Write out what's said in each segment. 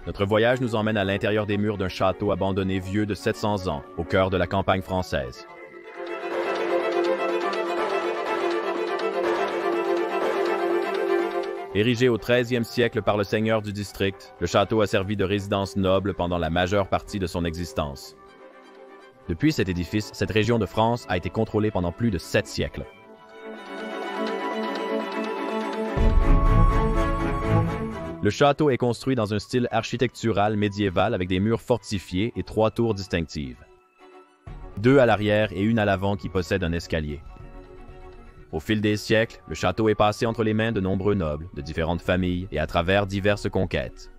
Notre voyage nous emmène à l'intérieur des murs d'un château abandonné vieux de 700 ans, au cœur de la campagne française. Érigé au 13e siècle par le seigneur du district, le château a servi de résidence noble pendant la majeure partie de son existence. Depuis cet édifice, cette région de France a été contrôlée pendant plus de 7 siècles. Le château est construit dans un style architectural médiéval avec des murs fortifiés et 3 tours distinctives. 2 à l'arrière et 1 à l'avant qui possèdent un escalier. Au fil des siècles, le château est passé entre les mains de nombreux nobles, de différentes familles et à travers diverses conquêtes.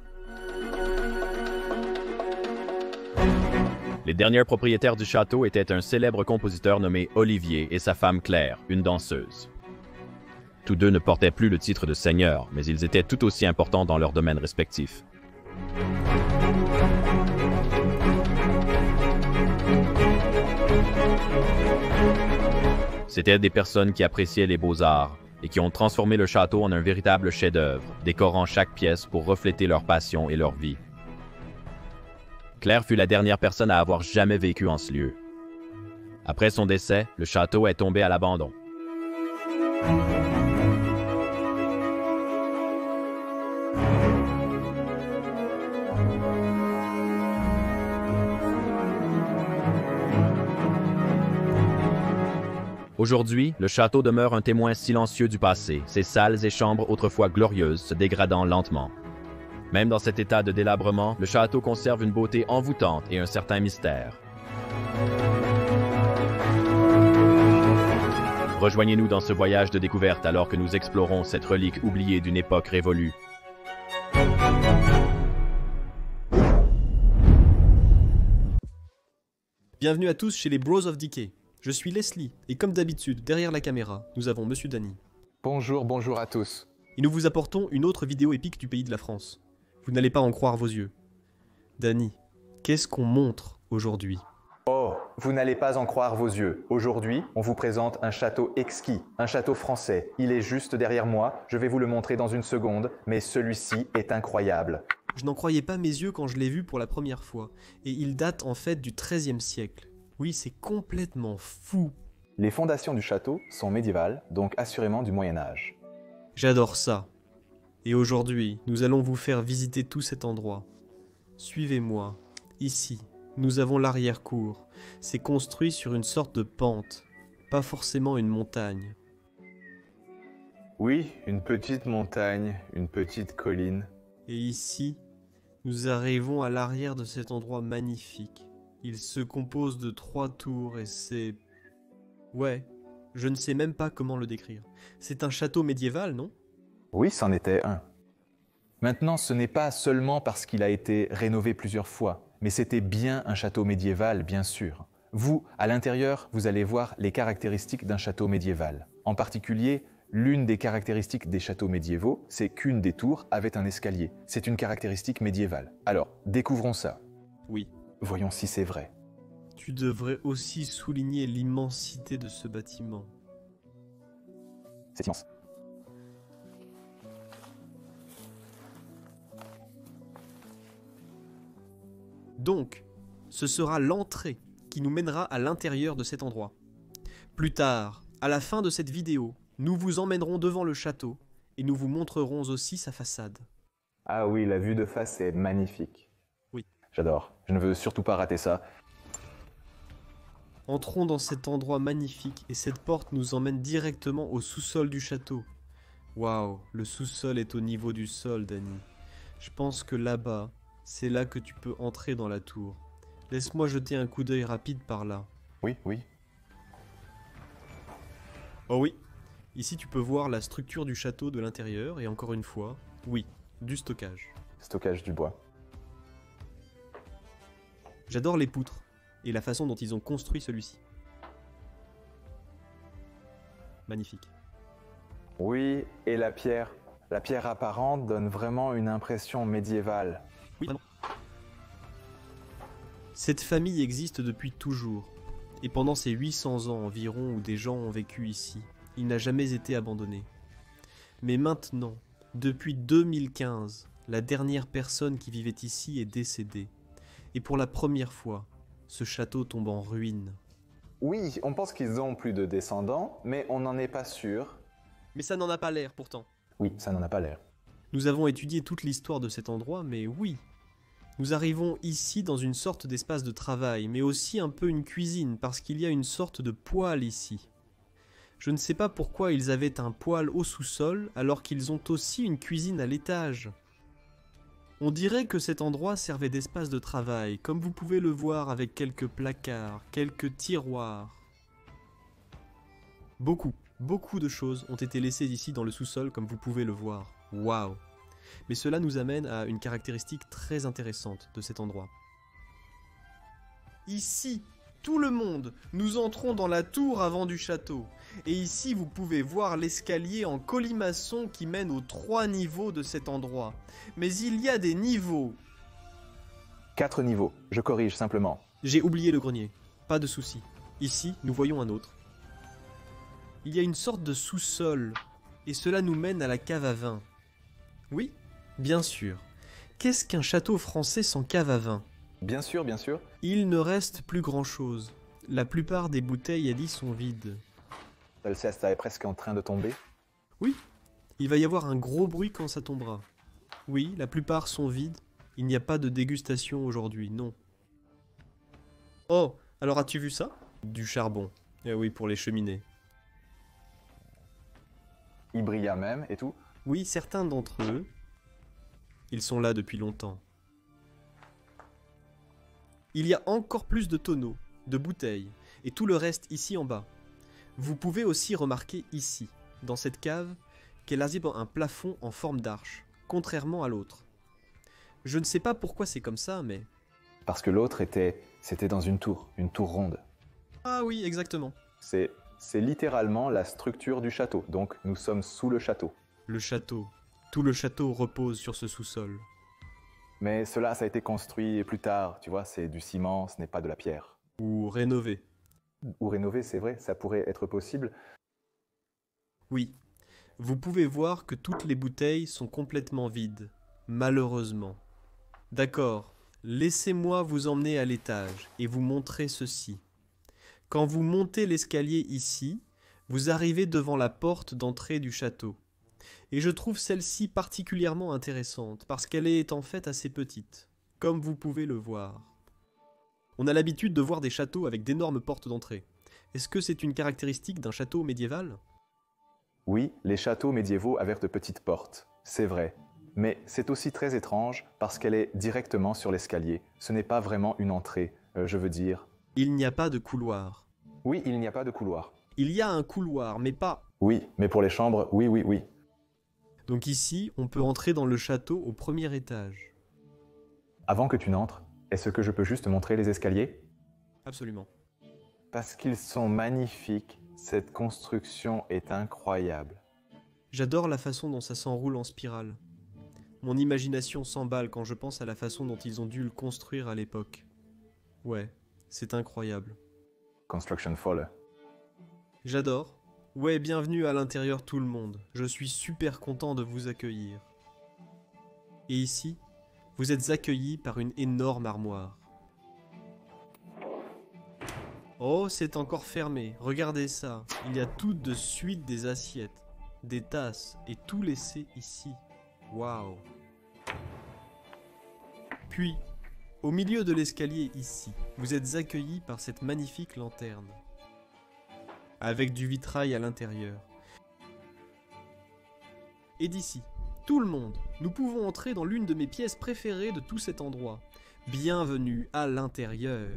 Les derniers propriétaires du château étaient un célèbre compositeur nommé Olivier et sa femme Claire, une danseuse. Tous deux ne portaient plus le titre de seigneur, mais ils étaient tout aussi importants dans leurs domaines respectifs. C'étaient des personnes qui appréciaient les beaux-arts et qui ont transformé le château en un véritable chef-d'œuvre, décorant chaque pièce pour refléter leur passion et leur vie. Claire fut la dernière personne à avoir jamais vécu en ce lieu. Après son décès, le château est tombé à l'abandon. Aujourd'hui, le château demeure un témoin silencieux du passé, ses salles et chambres autrefois glorieuses se dégradant lentement. Même dans cet état de délabrement, le château conserve une beauté envoûtante et un certain mystère. Rejoignez-nous dans ce voyage de découverte alors que nous explorons cette relique oubliée d'une époque révolue. Bienvenue à tous chez les Bros of Decay. Je suis Leslie, et comme d'habitude, derrière la caméra, nous avons Monsieur Danny. Bonjour à tous. Et nous vous apportons une autre vidéo épique du pays de la France. Vous n'allez pas en croire vos yeux. Danny, qu'est-ce qu'on montre aujourd'hui ? Oh, vous n'allez pas en croire vos yeux. Aujourd'hui, on vous présente un château exquis, un château français. Il est juste derrière moi, je vais vous le montrer dans une seconde, mais celui-ci est incroyable. Je n'en croyais pas mes yeux quand je l'ai vu pour la première fois, et il date en fait du XIIIe siècle. Oui, c'est complètement fou. Les fondations du château sont médiévales, donc assurément du Moyen-Âge. J'adore ça. Et aujourd'hui, nous allons vous faire visiter tout cet endroit. Suivez-moi. Ici, nous avons l'arrière-cour. C'est construit sur une sorte de pente, pas forcément une montagne. Oui, une petite montagne, une petite colline. Et ici, nous arrivons à l'arrière de cet endroit magnifique. Il se compose de 3 tours et c'est... Ouais, je ne sais même pas comment le décrire. C'est un château médiéval, non ? Oui, c'en était un. Maintenant, ce n'est pas seulement parce qu'il a été rénové plusieurs fois, mais c'était bien un château médiéval, bien sûr. Vous, à l'intérieur, vous allez voir les caractéristiques d'un château médiéval. En particulier, l'une des caractéristiques des châteaux médiévaux, c'est qu'une des tours avait un escalier. C'est une caractéristique médiévale. Alors, découvrons ça. Oui. Voyons si c'est vrai. Tu devrais aussi souligner l'immensité de ce bâtiment. C'est immense. Donc, ce sera l'entrée qui nous mènera à l'intérieur de cet endroit. Plus tard, à la fin de cette vidéo, nous vous emmènerons devant le château et nous vous montrerons aussi sa façade. Ah oui, la vue de face est magnifique. Oui. J'adore. Je ne veux surtout pas rater ça. Entrons dans cet endroit magnifique et cette porte nous emmène directement au sous-sol du château. Waouh, le sous-sol est au niveau du sol, Danny. Je pense que là-bas, c'est là que tu peux entrer dans la tour. Laisse-moi jeter un coup d'œil rapide par là. Oui. Oh oui, ici tu peux voir la structure du château de l'intérieur et encore une fois, oui, du stockage. Stockage du bois. J'adore les poutres et la façon dont ils ont construit celui-ci. Magnifique. Oui, et la pierre apparente donne vraiment une impression médiévale. Oui, vraiment. Cette famille existe depuis toujours, et pendant ces 800 ans environ où des gens ont vécu ici, il n'a jamais été abandonné. Mais maintenant, depuis 2015, la dernière personne qui vivait ici est décédée. Et pour la première fois, ce château tombe en ruine. Oui, on pense qu'ils ont plus de descendants, mais on n'en est pas sûr. Mais ça n'en a pas l'air pourtant. Oui, ça n'en a pas l'air. Nous avons étudié toute l'histoire de cet endroit, mais oui. Nous arrivons ici dans une sorte d'espace de travail, mais aussi un peu une cuisine, parce qu'il y a une sorte de poêle ici. Je ne sais pas pourquoi ils avaient un poêle au sous-sol, alors qu'ils ont aussi une cuisine à l'étage. On dirait que cet endroit servait d'espace de travail, comme vous pouvez le voir avec quelques placards, quelques tiroirs. Beaucoup de choses ont été laissées ici dans le sous-sol, comme vous pouvez le voir. Waouh! Mais cela nous amène à une caractéristique très intéressante de cet endroit. Ici, tout le monde, nous entrons dans la tour avant du château. Et ici, vous pouvez voir l'escalier en colimaçon qui mène aux 3 niveaux de cet endroit. Mais il y a des niveaux. 4 niveaux, je corrige simplement. J'ai oublié le grenier, pas de souci. Ici, nous voyons un autre. Il y a une sorte de sous-sol, et cela nous mène à la cave à vin. Oui, bien sûr. Qu'est-ce qu'un château français sans cave à vin ? Bien sûr, bien sûr. Il ne reste plus grand-chose. La plupart des bouteilles à lit sont vides. L'Alsace est presque en train de tomber. Oui, il va y avoir un gros bruit quand ça tombera. Oui, la plupart sont vides. Il n'y a pas de dégustation aujourd'hui, non. Oh, alors as-tu vu ça ? Du charbon. Eh oui, pour les cheminées. Il brilla même et tout. Oui, certains d'entre eux, ils sont là depuis longtemps. Il y a encore plus de tonneaux, de bouteilles, et tout le reste ici en bas. Vous pouvez aussi remarquer ici, dans cette cave, qu'elle a un plafond en forme d'arche, contrairement à l'autre. Je ne sais pas pourquoi c'est comme ça, mais... Parce que l'autre c'était dans une tour ronde. Ah oui, exactement. C'est littéralement la structure du château, donc nous sommes sous le château. Le château. Tout le château repose sur ce sous-sol. Mais cela, ça a été construit plus tard, tu vois, c'est du ciment, ce n'est pas de la pierre. Ou rénové. Ou rénové, c'est vrai, ça pourrait être possible. Oui. Vous pouvez voir que toutes les bouteilles sont complètement vides. Malheureusement. D'accord. Laissez-moi vous emmener à l'étage et vous montrer ceci. Quand vous montez l'escalier ici, vous arrivez devant la porte d'entrée du château. Et je trouve celle-ci particulièrement intéressante, parce qu'elle est en fait assez petite, comme vous pouvez le voir. On a l'habitude de voir des châteaux avec d'énormes portes d'entrée. Est-ce que c'est une caractéristique d'un château médiéval ? Oui, les châteaux médiévaux avaient de petites portes, c'est vrai. Mais c'est aussi très étrange, parce qu'elle est directement sur l'escalier. Ce n'est pas vraiment une entrée, je veux dire. Il n'y a pas de couloir. Oui, il n'y a pas de couloir. Il y a un couloir, mais pas... Oui, mais pour les chambres, oui. Donc ici, on peut entrer dans le château au premier étage. Avant que tu n'entres, est-ce que je peux juste te montrer les escaliers ? Absolument. Parce qu'ils sont magnifiques, cette construction est incroyable. J'adore la façon dont ça s'enroule en spirale. Mon imagination s'emballe quand je pense à la façon dont ils ont dû le construire à l'époque. Ouais, c'est incroyable. Construction folle. J'adore. Ouais, bienvenue à l'intérieur tout le monde. Je suis super content de vous accueillir. Et ici, vous êtes accueillis par une énorme armoire. Oh, c'est encore fermé. Regardez ça. Il y a tout de suite des assiettes, des tasses et tout laissé ici. Waouh. Puis, au milieu de l'escalier ici, vous êtes accueillis par cette magnifique lanterne. Avec du vitrail à l'intérieur. Et d'ici, tout le monde, nous pouvons entrer dans l'une de mes pièces préférées de tout cet endroit. Bienvenue à l'intérieur.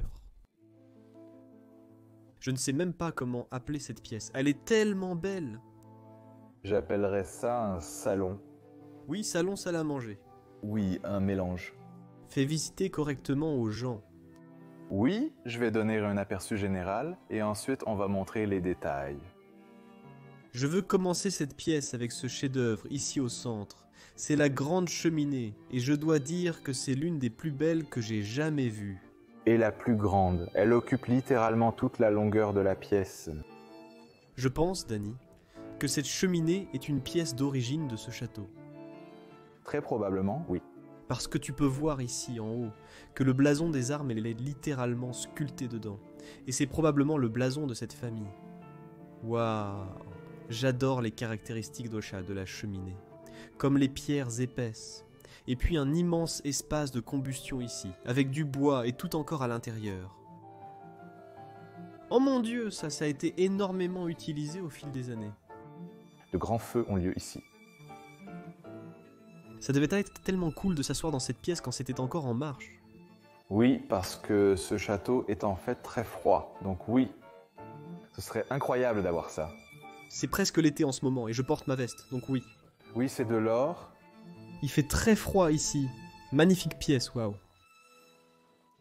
Je ne sais même pas comment appeler cette pièce. Elle est tellement belle. J'appellerais ça un salon. Oui, salon, salle à manger. Oui, un mélange. Fais visiter correctement aux gens. Oui, je vais donner un aperçu général et ensuite on va montrer les détails. Je veux commencer cette pièce avec ce chef-d'œuvre ici au centre. C'est la grande cheminée et je dois dire que c'est l'une des plus belles que j'ai jamais vues. Et la plus grande, elle occupe littéralement toute la longueur de la pièce. Je pense, Danny, que cette cheminée est une pièce d'origine de ce château. Très probablement, oui. Parce que tu peux voir ici, en haut, que le blason des armes elle est littéralement sculpté dedans. Et c'est probablement le blason de cette famille. Waouh! J'adore les caractéristiques de la cheminée. Comme les pierres épaisses. Et puis un immense espace de combustion ici, avec du bois et tout encore à l'intérieur. Oh mon Dieu, ça a été énormément utilisé au fil des années. De grands feux ont lieu ici. Ça devait être tellement cool de s'asseoir dans cette pièce quand c'était encore en marche. Oui, parce que ce château est en fait très froid. Donc oui, ce serait incroyable d'avoir ça. C'est presque l'été en ce moment et je porte ma veste, donc oui. Oui, c'est de l'or. Il fait très froid ici. Magnifique pièce, waouh.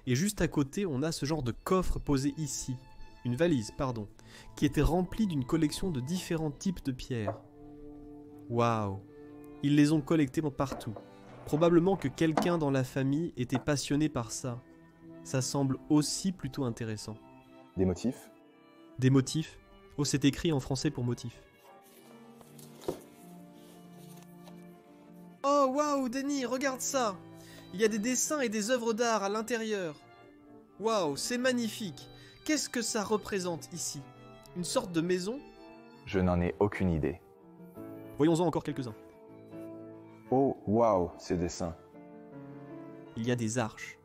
Et juste à côté, on a ce genre de coffre posé ici. Une valise, pardon, qui était remplie d'une collection de différents types de pierres. Waouh. Ils les ont collectés partout. Probablement que quelqu'un dans la famille était passionné par ça. Ça semble aussi plutôt intéressant. Des motifs. Des motifs. Oh, c'est écrit en français pour motif. Oh, waouh, Denis, regarde ça! Il y a des dessins et des œuvres d'art à l'intérieur. Waouh, c'est magnifique. Qu'est-ce que ça représente ici? Une sorte de maison? Je n'en ai aucune idée. Voyons-en encore quelques-uns. Oh, waouh, ces dessins. Il y a des arches.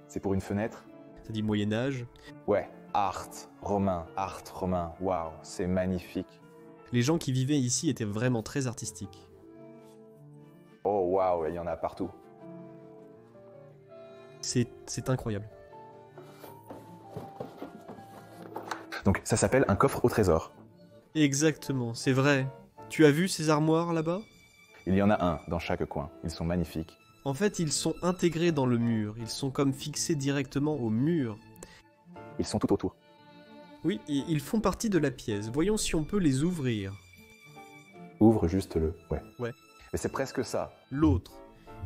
C'est pour une fenêtre? Ça dit Moyen-Âge. Ouais, art romain, waouh, c'est magnifique. Les gens qui vivaient ici étaient vraiment très artistiques. Oh, waouh, il y en a partout. C'est incroyable. Donc ça s'appelle un coffre au trésor. Exactement, c'est vrai. Tu as vu ces armoires là-bas? Il y en a un dans chaque coin. Ils sont magnifiques. En fait, ils sont intégrés dans le mur. Ils sont comme fixés directement au mur. Ils sont tout autour. Oui, et ils font partie de la pièce. Voyons si on peut les ouvrir. Ouvre juste le... Ouais. Ouais. Mais c'est presque ça. L'autre,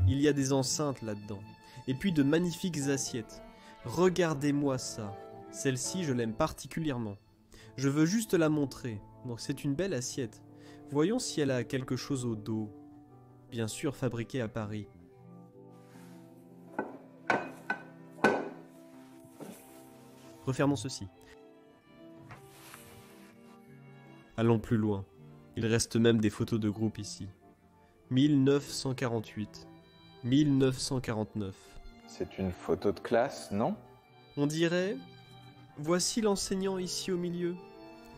il y a des enceintes là-dedans. Et puis de magnifiques assiettes. Regardez-moi ça. Celle-ci, je l'aime particulièrement. Je veux juste la montrer. Donc c'est une belle assiette. Voyons si elle a quelque chose au dos. Bien sûr, fabriquée à Paris. Refermons ceci. Allons plus loin. Il reste même des photos de groupe ici. 1948. 1949. C'est une photo de classe, non? On dirait... Voici l'enseignant ici au milieu.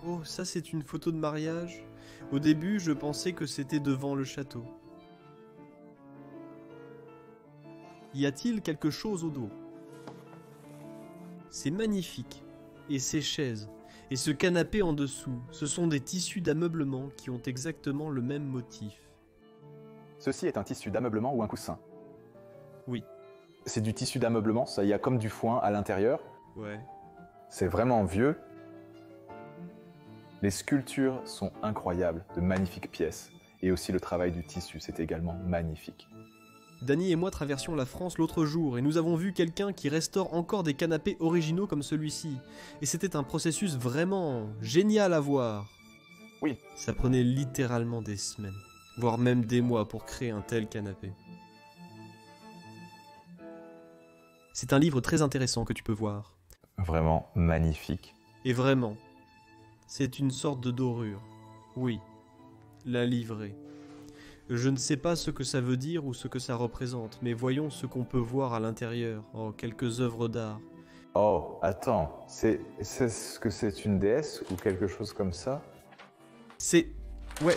Oh, ça c'est une photo de mariage. Au début, je pensais que c'était devant le château. Y a-t-il quelque chose au dos? C'est magnifique. Et ces chaises, et ce canapé en dessous, ce sont des tissus d'ameublement qui ont exactement le même motif. Ceci est un tissu d'ameublement ou un coussin? Oui. C'est du tissu d'ameublement, ça y a comme du foin à l'intérieur. Ouais. C'est vraiment vieux. Les sculptures sont incroyables, de magnifiques pièces. Et aussi le travail du tissu, c'est également magnifique. Dany et moi traversions la France l'autre jour et nous avons vu quelqu'un qui restaure encore des canapés originaux comme celui-ci. Et c'était un processus vraiment génial à voir. Oui. Ça prenait littéralement des semaines, voire même des mois pour créer un tel canapé. C'est un livre très intéressant que tu peux voir. Vraiment magnifique. Et vraiment, c'est une sorte de dorure. Oui, la livrée. Je ne sais pas ce que ça veut dire ou ce que ça représente, mais voyons ce qu'on peut voir à l'intérieur. Oh, quelques œuvres d'art. Oh, attends, est-ce que c'est une déesse ou quelque chose comme ça? C'est... Ouais,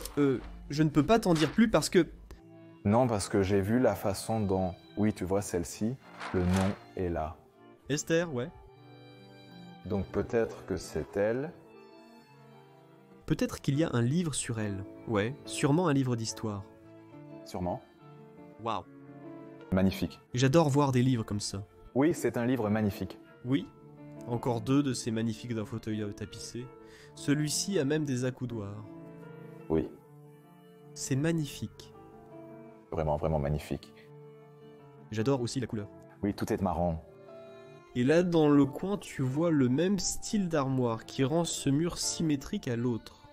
je ne peux pas t'en dire plus parce que... Non, parce que j'ai vu la façon dont... Oui, tu vois celle-ci, le nom est là. Esther, ouais. Donc peut-être que c'est elle. Peut-être qu'il y a un livre sur elle. Ouais, sûrement un livre d'histoire. Sûrement. Waouh. Magnifique. J'adore voir des livres comme ça. Oui, c'est un livre magnifique. Oui, encore deux de ces magnifiques d'un fauteuil tapissé. Celui-ci a même des accoudoirs. Oui, C'est magnifique. vraiment, vraiment magnifique. J'adore aussi la couleur. Oui, tout est marron. Et là, dans le coin, tu vois le même style d'armoire qui rend ce mur symétrique à l'autre.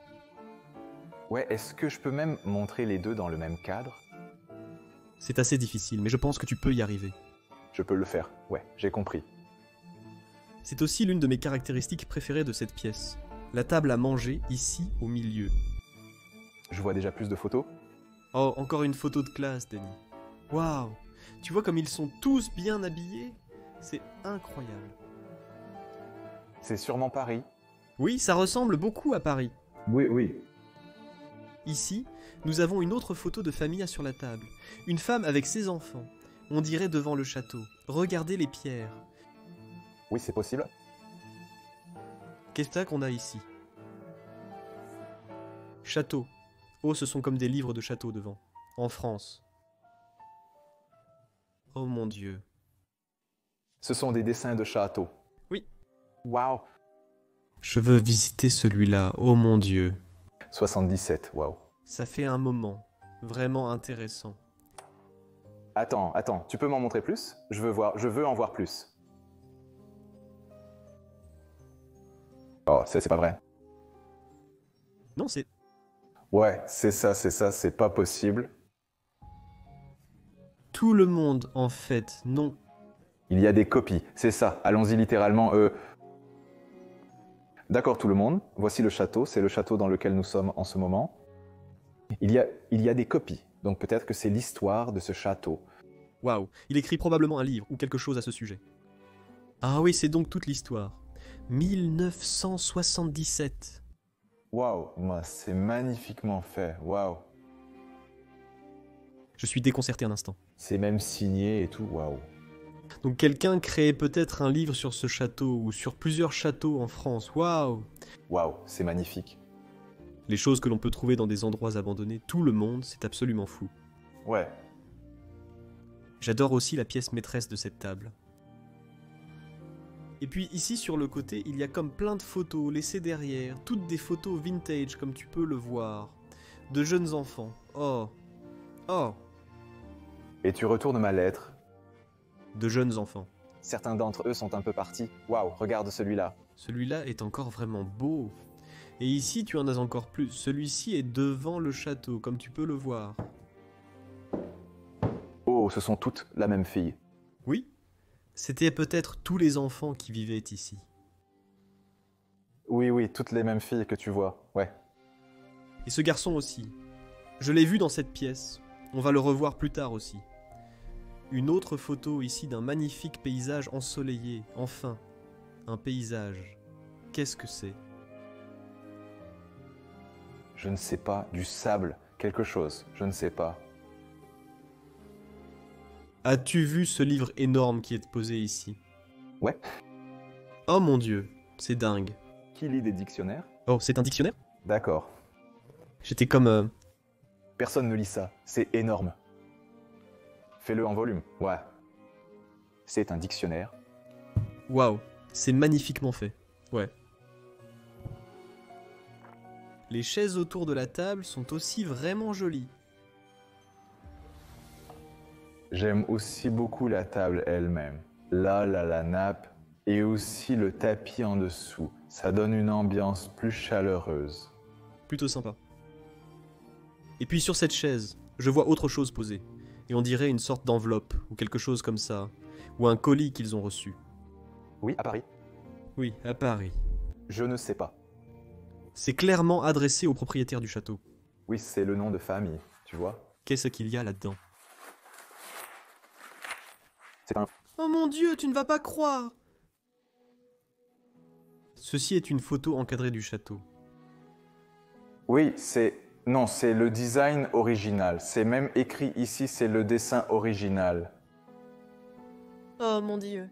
Ouais, est-ce que je peux même montrer les deux dans le même cadre? C'est assez difficile, mais je pense que tu peux y arriver. Je peux le faire, ouais, j'ai compris. C'est aussi l'une de mes caractéristiques préférées de cette pièce. La table à manger, ici, au milieu. Je vois déjà plus de photos. Oh, encore une photo de classe, Danny. Waouh! Tu vois comme ils sont tous bien habillés? C'est incroyable. C'est sûrement Paris. Oui, ça ressemble beaucoup à Paris. Oui, oui. Ici, nous avons une autre photo de famille sur la table. Une femme avec ses enfants. On dirait devant le château. Regardez les pierres. Oui, c'est possible. Qu'est-ce qu'on a ici? Château. Oh, ce sont comme des livres de château devant. En France. Oh mon Dieu. Ce sont des dessins de châteaux. Oui. Waouh. Je veux visiter celui-là. Oh mon Dieu. 77, waouh. Ça fait un moment. Vraiment intéressant. Attends, tu peux m'en montrer plus? Je veux en voir plus. Oh, c'est pas vrai. Non, c'est... Ouais, c'est ça, c'est pas possible. Tout le monde, en fait, non. Il y a des copies, c'est ça. Allons-y littéralement. D'accord tout le monde, voici le château, c'est le château dans lequel nous sommes en ce moment. Il y a des copies, donc peut-être que c'est l'histoire de ce château. Waouh, il écrit probablement un livre ou quelque chose à ce sujet. Ah oui, c'est donc toute l'histoire. 1977. Waouh, c'est magnifiquement fait, waouh. Je suis déconcerté un instant. C'est même signé et tout, waouh. Donc quelqu'un crée peut-être un livre sur ce château ou sur plusieurs châteaux en France. Waouh! Waouh, c'est magnifique. Les choses que l'on peut trouver dans des endroits abandonnés, tout le monde, c'est absolument fou. Ouais. J'adore aussi la pièce maîtresse de cette table. Et puis ici sur le côté, il y a comme plein de photos laissées derrière, toutes des photos vintage comme tu peux le voir, de jeunes enfants. Oh! Oh! Et tu retournes ma lettre. De jeunes enfants. Certains d'entre eux sont un peu partis. Waouh, regarde celui-là. Celui-là est encore vraiment beau. Et ici, tu en as encore plus. Celui-ci est devant le château, comme tu peux le voir. Oh, ce sont toutes la même fille. Oui, c'était peut-être tous les enfants qui vivaient ici. Oui, toutes les mêmes filles que tu vois, ouais. Et ce garçon aussi. Je l'ai vu dans cette pièce. On va le revoir plus tard aussi. Une autre photo ici d'un magnifique paysage ensoleillé. Enfin, un paysage. Qu'est-ce que c'est? Je ne sais pas, du sable, quelque chose, je ne sais pas. As-tu vu ce livre énorme qui est posé ici? Ouais. Oh mon Dieu, c'est dingue. Qui lit des dictionnaires? Oh, c'est un dictionnaire? D'accord. J'étais comme... Personne ne lit ça, c'est énorme. Fais-le en volume, ouais. C'est un dictionnaire. Waouh, c'est magnifiquement fait. Ouais. Les chaises autour de la table sont aussi vraiment jolies. J'aime aussi beaucoup la table elle-même. Là, la nappe et aussi le tapis en dessous. Ça donne une ambiance plus chaleureuse. Plutôt sympa. Et puis sur cette chaise, je vois autre chose posée. Et on dirait une sorte d'enveloppe, ou quelque chose comme ça. Ou un colis qu'ils ont reçu. Oui, à Paris. Oui, à Paris. Je ne sais pas. C'est clairement adressé au propriétaire du château. Oui, c'est le nom de famille, tu vois. Qu'est-ce qu'il y a là-dedans? C'est un... Oh mon Dieu, tu ne vas pas croire! Ceci est une photo encadrée du château. Oui, c'est... Non, c'est le design original. C'est même écrit ici, c'est le dessin original. Oh mon Dieu.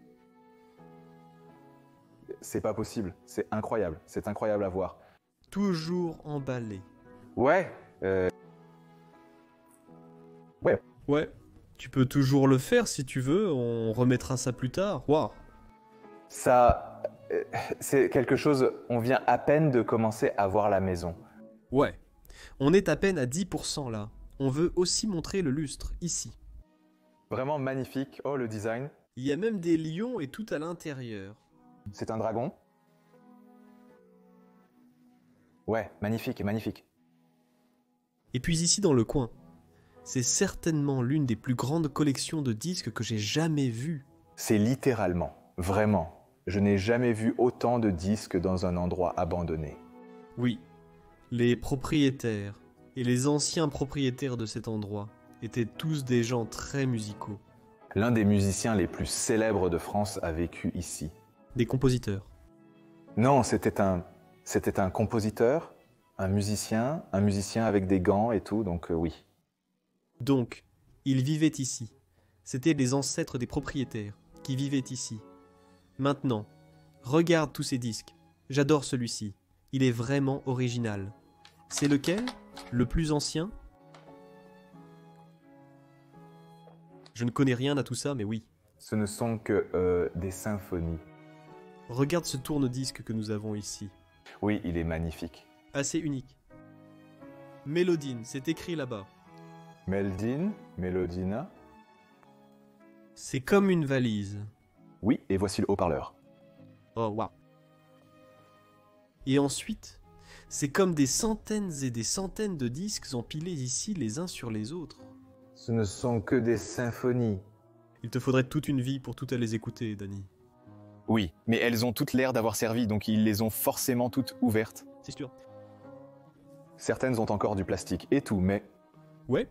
C'est pas possible, c'est incroyable à voir. Toujours emballé. Ouais, Ouais, tu peux toujours le faire si tu veux, on remettra ça plus tard. Waouh! ça... c'est quelque chose... On vient à peine de commencer à voir la maison. Ouais. On est à peine à 10% là. On veut aussi montrer le lustre, ici. Vraiment magnifique. Oh, le design. Il y a même des lions et tout à l'intérieur. C'est un dragon. Ouais, magnifique. Et puis ici dans le coin, C'est certainement l'une des plus grandes collections de disques que j'ai jamais vues. C'est littéralement, vraiment. Je n'ai jamais vu autant de disques dans un endroit abandonné. Oui, les propriétaires et les anciens propriétaires de cet endroit étaient tous des gens très musicaux. L'un des musiciens les plus célèbres de France a vécu ici. Des compositeurs. Non, c'était un compositeur, un musicien avec des gants et tout, donc oui. Donc, ils vivaient ici. C'étaient les ancêtres des propriétaires qui vivaient ici. Maintenant, regarde tous ces disques. J'adore celui-ci. Il est vraiment original. C'est lequel? Le plus ancien? Je ne connais rien à tout ça, mais oui. Ce ne sont que des symphonies. Regarde ce tourne-disque que nous avons ici. Oui, il est magnifique. Assez unique. Mélodine, c'est écrit là-bas. Meldine, Mélodina. C'est comme une valise. Oui, et voici le haut-parleur. Oh, waouh. Et ensuite, c'est comme des centaines et des centaines de disques empilés ici les uns sur les autres. Ce ne sont que des symphonies. Il te faudrait toute une vie pour toutes les écouter, Danny. Oui, mais elles ont toutes l'air d'avoir servi, donc ils les ont forcément toutes ouvertes. C'est sûr. Certaines ont encore du plastique et tout, mais... Ouais.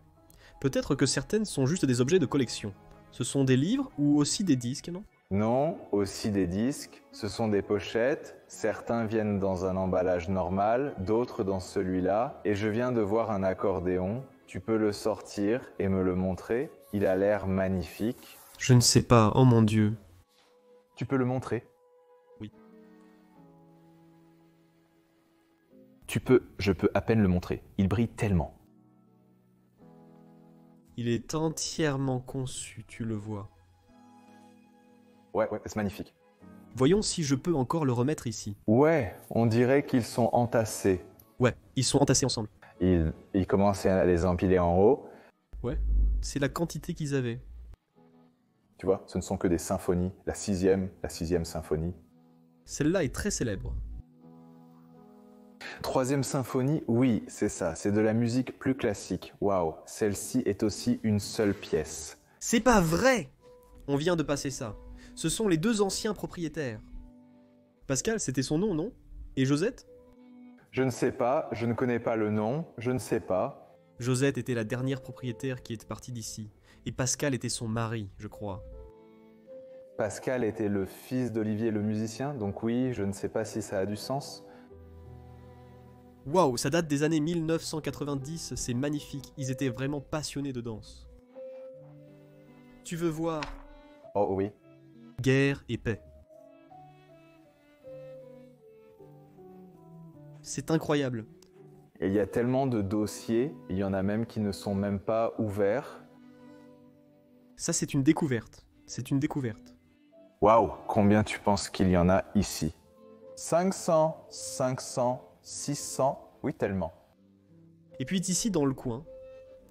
Peut-être que certaines sont juste des objets de collection. Ce sont des livres ou aussi des disques, non? Non, aussi des disques, ce sont des pochettes, certains viennent dans un emballage normal, d'autres dans celui-là, et je viens de voir un accordéon, tu peux le sortir et me le montrer, il a l'air magnifique. Je ne sais pas, oh mon Dieu. Tu peux le montrer? Oui. Je peux à peine le montrer, il brille tellement. Il est entièrement conçu, tu le vois. Ouais, c'est magnifique. Voyons si je peux encore le remettre ici. Ouais, on dirait qu'ils sont entassés. Ouais, ils sont entassés ensemble. Ils commençaient à les empiler en haut. Ouais, c'est la quantité qu'ils avaient. Tu vois, ce ne sont que des symphonies, la sixième symphonie. Celle-là est très célèbre. Troisième symphonie, oui, c'est ça, c'est de la musique plus classique. Waouh, celle-ci est aussi une seule pièce. C'est pas vrai! On vient de passer ça. Ce sont les deux anciens propriétaires. Pascal, c'était son nom, non? Et Josette? Je ne sais pas, je ne connais pas le nom, je ne sais pas. Josette était la dernière propriétaire qui est partie d'ici. Et Pascal était son mari, je crois. Pascal était le fils d'Olivier le musicien, donc oui, je ne sais pas si ça a du sens. Waouh, ça date des années 1990, c'est magnifique. Ils étaient vraiment passionnés de danse. Tu veux voir Oh oui. Guerre et paix. C'est incroyable. Et il y a tellement de dossiers, il y en a même qui ne sont même pas ouverts. Ça, c'est une découverte. C'est une découverte. Waouh, combien tu penses qu'il y en a ici? 500, 600, oui tellement. Et puis ici, dans le coin,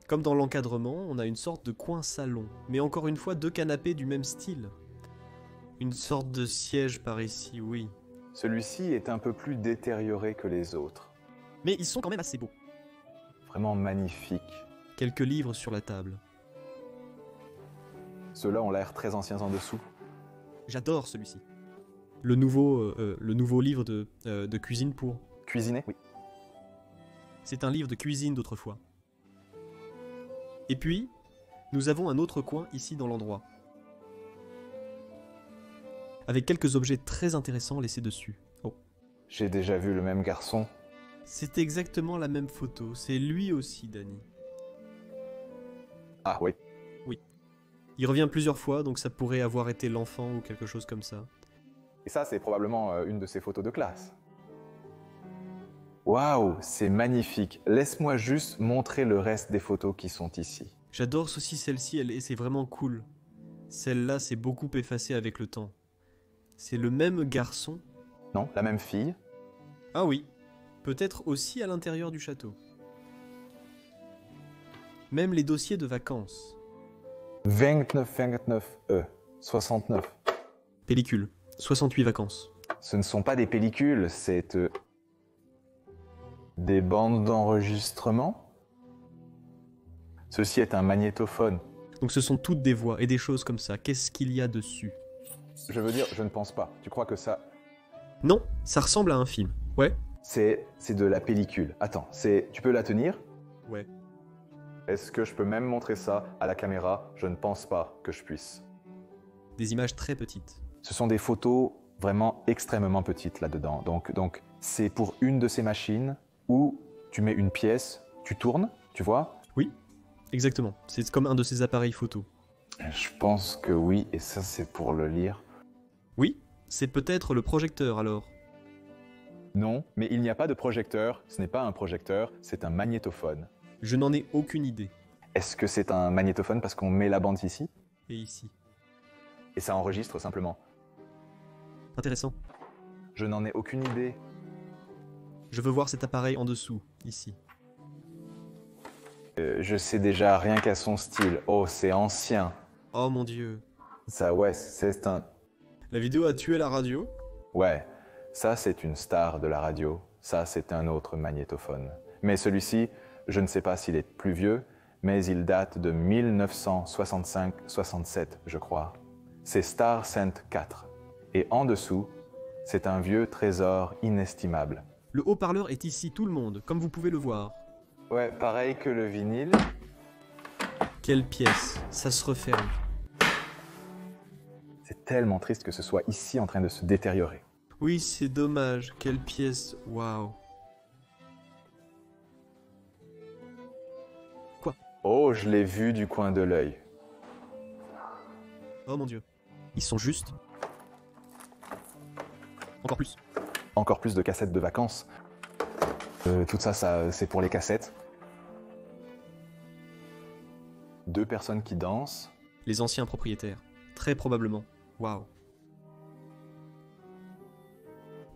comme dans l'encadrement, on a une sorte de coin salon. Mais encore une fois, deux canapés du même style. Une sorte de siège par ici, oui. Celui-ci est un peu plus détérioré que les autres. Mais ils sont quand même assez beaux. Vraiment magnifique. Quelques livres sur la table. Ceux-là ont l'air très anciens en dessous. J'adore celui-ci. Le nouveau livre de cuisine pour... Cuisiner? Oui. C'est un livre de cuisine d'autrefois. Et puis, nous avons un autre coin ici dans l'endroit. Avec quelques objets très intéressants laissés dessus. Oh. J'ai déjà vu le même garçon. C'est exactement la même photo. C'est lui aussi, Danny. Ah oui. Oui. Il revient plusieurs fois, donc ça pourrait avoir été l'enfant ou quelque chose comme ça. Et ça, c'est probablement une de ses photos de classe. Waouh, c'est magnifique. Laisse-moi juste montrer le reste des photos qui sont ici. J'adore aussi celle-ci, c'est vraiment cool. Celle-là, c'est beaucoup effacé avec le temps. C'est le même garçon. Non, la même fille. Ah oui, peut-être aussi à l'intérieur du château. Même les dossiers de vacances. 29, 69. Pellicule, 68 vacances. Ce ne sont pas des pellicules, c'est des bandes d'enregistrement. Ceci est un magnétophone. Donc ce sont toutes des voix et des choses comme ça. Qu'est-ce qu'il y a dessus? Je veux dire, je ne pense pas. Tu crois que ça... Non, ça ressemble à un film. Ouais. C'est de la pellicule. Attends, tu peux la tenir? Ouais. Est-ce que je peux même montrer ça à la caméra? Je ne pense pas que je puisse. Des images très petites. Ce sont des photos vraiment extrêmement petites là-dedans. Donc c'est pour une de ces machines où tu mets une pièce, tu tournes, tu vois? Oui, exactement. C'est comme un de ces appareils photo. Je pense que oui, et ça c'est pour le lire. Oui, c'est peut-être le projecteur alors. Non, mais il n'y a pas de projecteur, ce n'est pas un projecteur, c'est un magnétophone. Je n'en ai aucune idée. Est-ce que c'est un magnétophone parce qu'on met la bande ici? Et ici. Et ça enregistre simplement? Intéressant. Je n'en ai aucune idée. Je veux voir cet appareil en dessous, ici. Je sais déjà rien qu'à son style. Oh, c'est ancien. Oh mon dieu. Ça, ouais, c'est un... La vidéo a tué la radio? Ouais, ça c'est une star de la radio. Ça c'est un autre magnétophone. Mais celui-ci, je ne sais pas s'il est plus vieux, mais il date de 1965-67, je crois. C'est Star Cent 4. Et en dessous, c'est un vieux trésor inestimable. Le haut-parleur est ici, tout le monde, comme vous pouvez le voir. Ouais, pareil que le vinyle. Quelle pièce, ça se referme. C'est tellement triste que ce soit ici en train de se détériorer. Oui, c'est dommage, quelle pièce, waouh. Quoi? Oh, je l'ai vu du coin de l'œil. Oh mon dieu. Ils sont juste... Encore plus. Encore plus de cassettes de vacances. Tout ça, c'est pour les cassettes. 2 personnes qui dansent. Les anciens propriétaires. Très probablement. Waouh.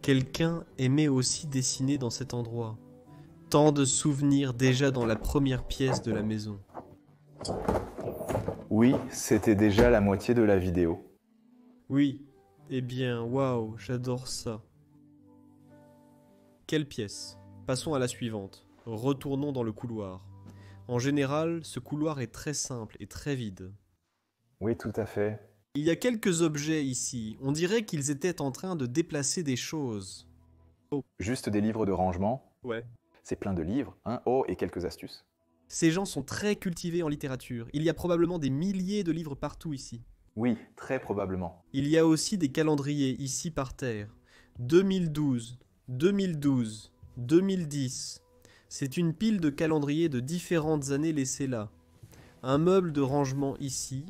Quelqu'un aimait aussi dessiner dans cet endroit. Tant de souvenirs déjà dans la première pièce de la maison. Oui, c'était déjà la moitié de la vidéo. Oui. Eh bien, waouh, j'adore ça. Quelle pièce? Passons à la suivante. Retournons dans le couloir. En général, ce couloir est très simple et très vide. Oui, tout à fait. Il y a quelques objets ici. On dirait qu'ils étaient en train de déplacer des choses. Juste des livres de rangement. Ouais. C'est plein de livres, hein. Oh, et quelques astuces. Ces gens sont très cultivés en littérature. Il y a probablement des milliers de livres partout ici. Oui, très probablement. Il y a aussi des calendriers ici par terre. 2012, 2012, 2010. C'est une pile de calendriers de différentes années laissés là. Un meuble de rangement ici,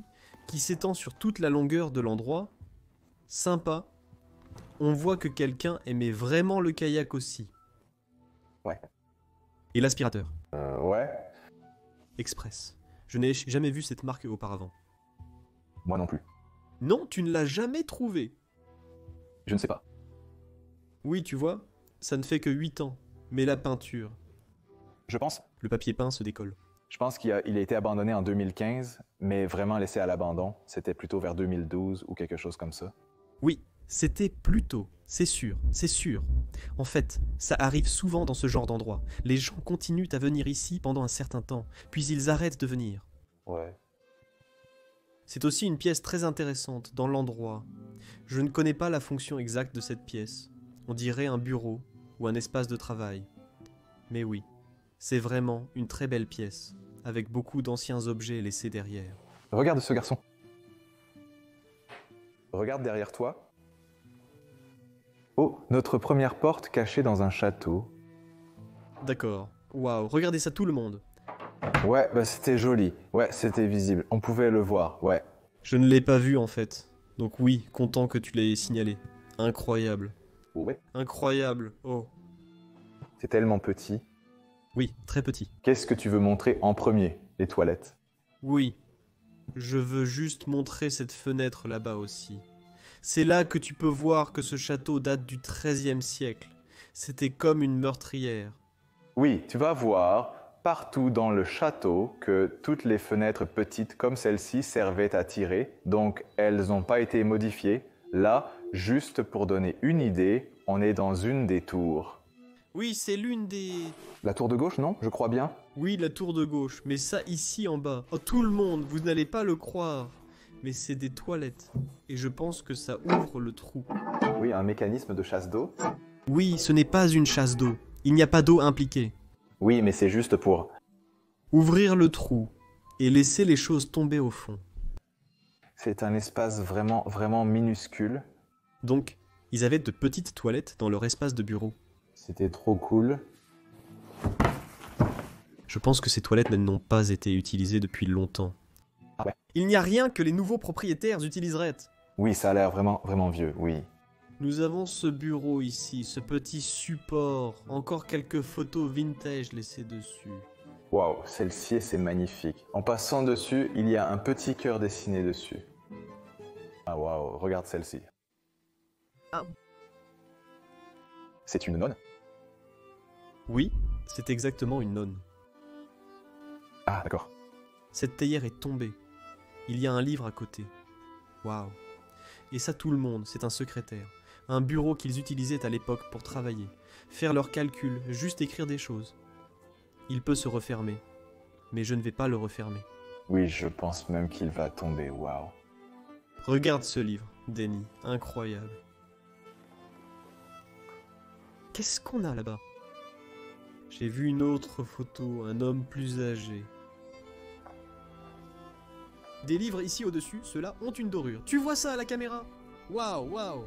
qui s'étend sur toute la longueur de l'endroit. Sympa. On voit que quelqu'un aimait vraiment le kayak aussi. Ouais. Et l'aspirateur. Ouais. Express. Je n'ai jamais vu cette marque auparavant. Moi non plus. Non, tu ne l'as jamais trouvé. Je ne sais pas. Oui, tu vois, ça ne fait que 8 ans. Mais la peinture, Je pense le papier peint se décolle. qu'il a été abandonné en 2015, mais vraiment laissé à l'abandon. C'était plutôt vers 2012 ou quelque chose comme ça. Oui, c'était plus tôt, c'est sûr, c'est sûr. En fait, ça arrive souvent dans ce genre d'endroit. Les gens continuent à venir ici pendant un certain temps, puis ils arrêtent de venir. Ouais. C'est aussi une pièce très intéressante dans l'endroit. Je ne connais pas la fonction exacte de cette pièce. On dirait un bureau ou un espace de travail. Mais oui, c'est vraiment une très belle pièce, avec beaucoup d'anciens objets laissés derrière. Regarde ce garçon. Regarde derrière toi. Oh, notre première porte cachée dans un château. D'accord. Waouh, regardez ça tout le monde. Ouais, bah c'était joli. Ouais, c'était visible. On pouvait le voir, ouais. Je ne l'ai pas vu en fait. Donc oui, content que tu l'aies signalé. Incroyable. Ouais. Incroyable. Oh. C'est tellement petit. Oui, très petit. Qu'est-ce que tu veux montrer en premier? Les toilettes. Oui. Je veux juste montrer cette fenêtre là-bas aussi. C'est là que tu peux voir que ce château date du XIIIe siècle. C'était comme une meurtrière. Oui, tu vas voir partout dans le château que toutes les fenêtres petites comme celle-ci servaient à tirer, donc elles n'ont pas été modifiées. Là, juste pour donner une idée, on est dans une des tours. Oui, c'est l'une des... La tour de gauche, non? Je crois bien. Oui, la tour de gauche, mais ça ici en bas. Oh, tout le monde, vous n'allez pas le croire. Mais c'est des toilettes. Et je pense que ça ouvre le trou. Oui, un mécanisme de chasse d'eau. Oui, ce n'est pas une chasse d'eau. Il n'y a pas d'eau impliquée. Oui, mais c'est juste pour... Ouvrir le trou et laisser les choses tomber au fond. C'est un espace vraiment, vraiment minuscule. Donc, ils avaient de petites toilettes dans leur espace de bureau. C'était trop cool. Je pense que ces toilettes n'ont pas été utilisées depuis longtemps. Ah ouais. Il n'y a rien que les nouveaux propriétaires utiliseraient. Oui, ça a l'air vraiment, vraiment vieux, oui. Nous avons ce bureau ici, ce petit support, encore quelques photos vintage laissées dessus. Waouh, celle-ci, c'est magnifique. En passant dessus, il y a un petit cœur dessiné dessus. Ah waouh, regarde celle-ci. Ah. C'est une nonne? Oui, c'est exactement une nonne. Ah, d'accord. Cette théière est tombée. Il y a un livre à côté. Waouh. Et ça, tout le monde, c'est un secrétaire. Un bureau qu'ils utilisaient à l'époque pour travailler, faire leurs calculs, juste écrire des choses. Il peut se refermer, mais je ne vais pas le refermer. Oui, je pense même qu'il va tomber, waouh. Regarde ce livre, Denny, incroyable. Qu'est-ce qu'on a là-bas? J'ai vu une autre photo, un homme plus âgé. Des livres ici au-dessus, ceux-là ont une dorure. Tu vois ça à la caméra? Waouh, waouh.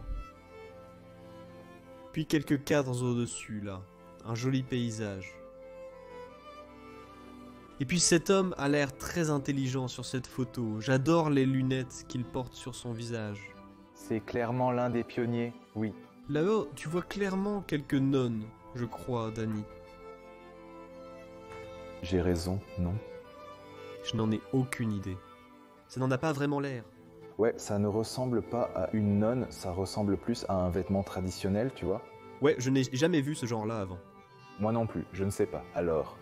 Puis quelques cadres au-dessus, là. Un joli paysage. Et puis cet homme a l'air très intelligent sur cette photo. J'adore les lunettes qu'il porte sur son visage. C'est clairement l'un des pionniers, oui. Là-haut, tu vois clairement quelques nonnes, je crois, Danny. J'ai raison, non? Je n'en ai aucune idée. Ça n'en a pas vraiment l'air. Ouais, ça ne ressemble pas à une nonne, ça ressemble plus à un vêtement traditionnel, tu vois? Ouais, je n'ai jamais vu ce genre-là avant. Moi non plus, je ne sais pas. Alors?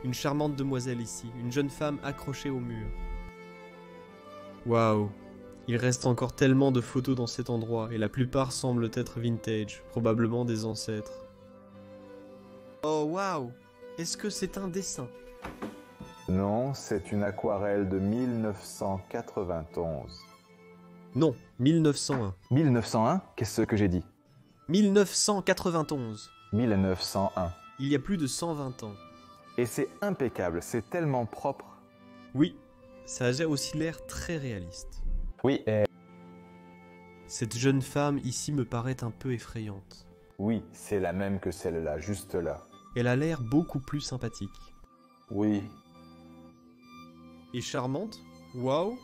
Une charmante demoiselle ici, une jeune femme accrochée au mur. Waouh. Il reste encore tellement de photos dans cet endroit, et la plupart semblent être vintage, probablement des ancêtres. Oh waouh. Est-ce que c'est un dessin? Non, c'est une aquarelle de 1991. Non, 1901. 1901? Qu'est-ce que j'ai dit? 1991. 1901. Il y a plus de 120 ans. Et c'est impeccable, c'est tellement propre. Oui, ça a aussi l'air très réaliste. Oui, Cette jeune femme ici me paraît un peu effrayante. oui, c'est la même que celle-là, juste là. Elle a l'air beaucoup plus sympathique. Oui. Et charmante. Waouh.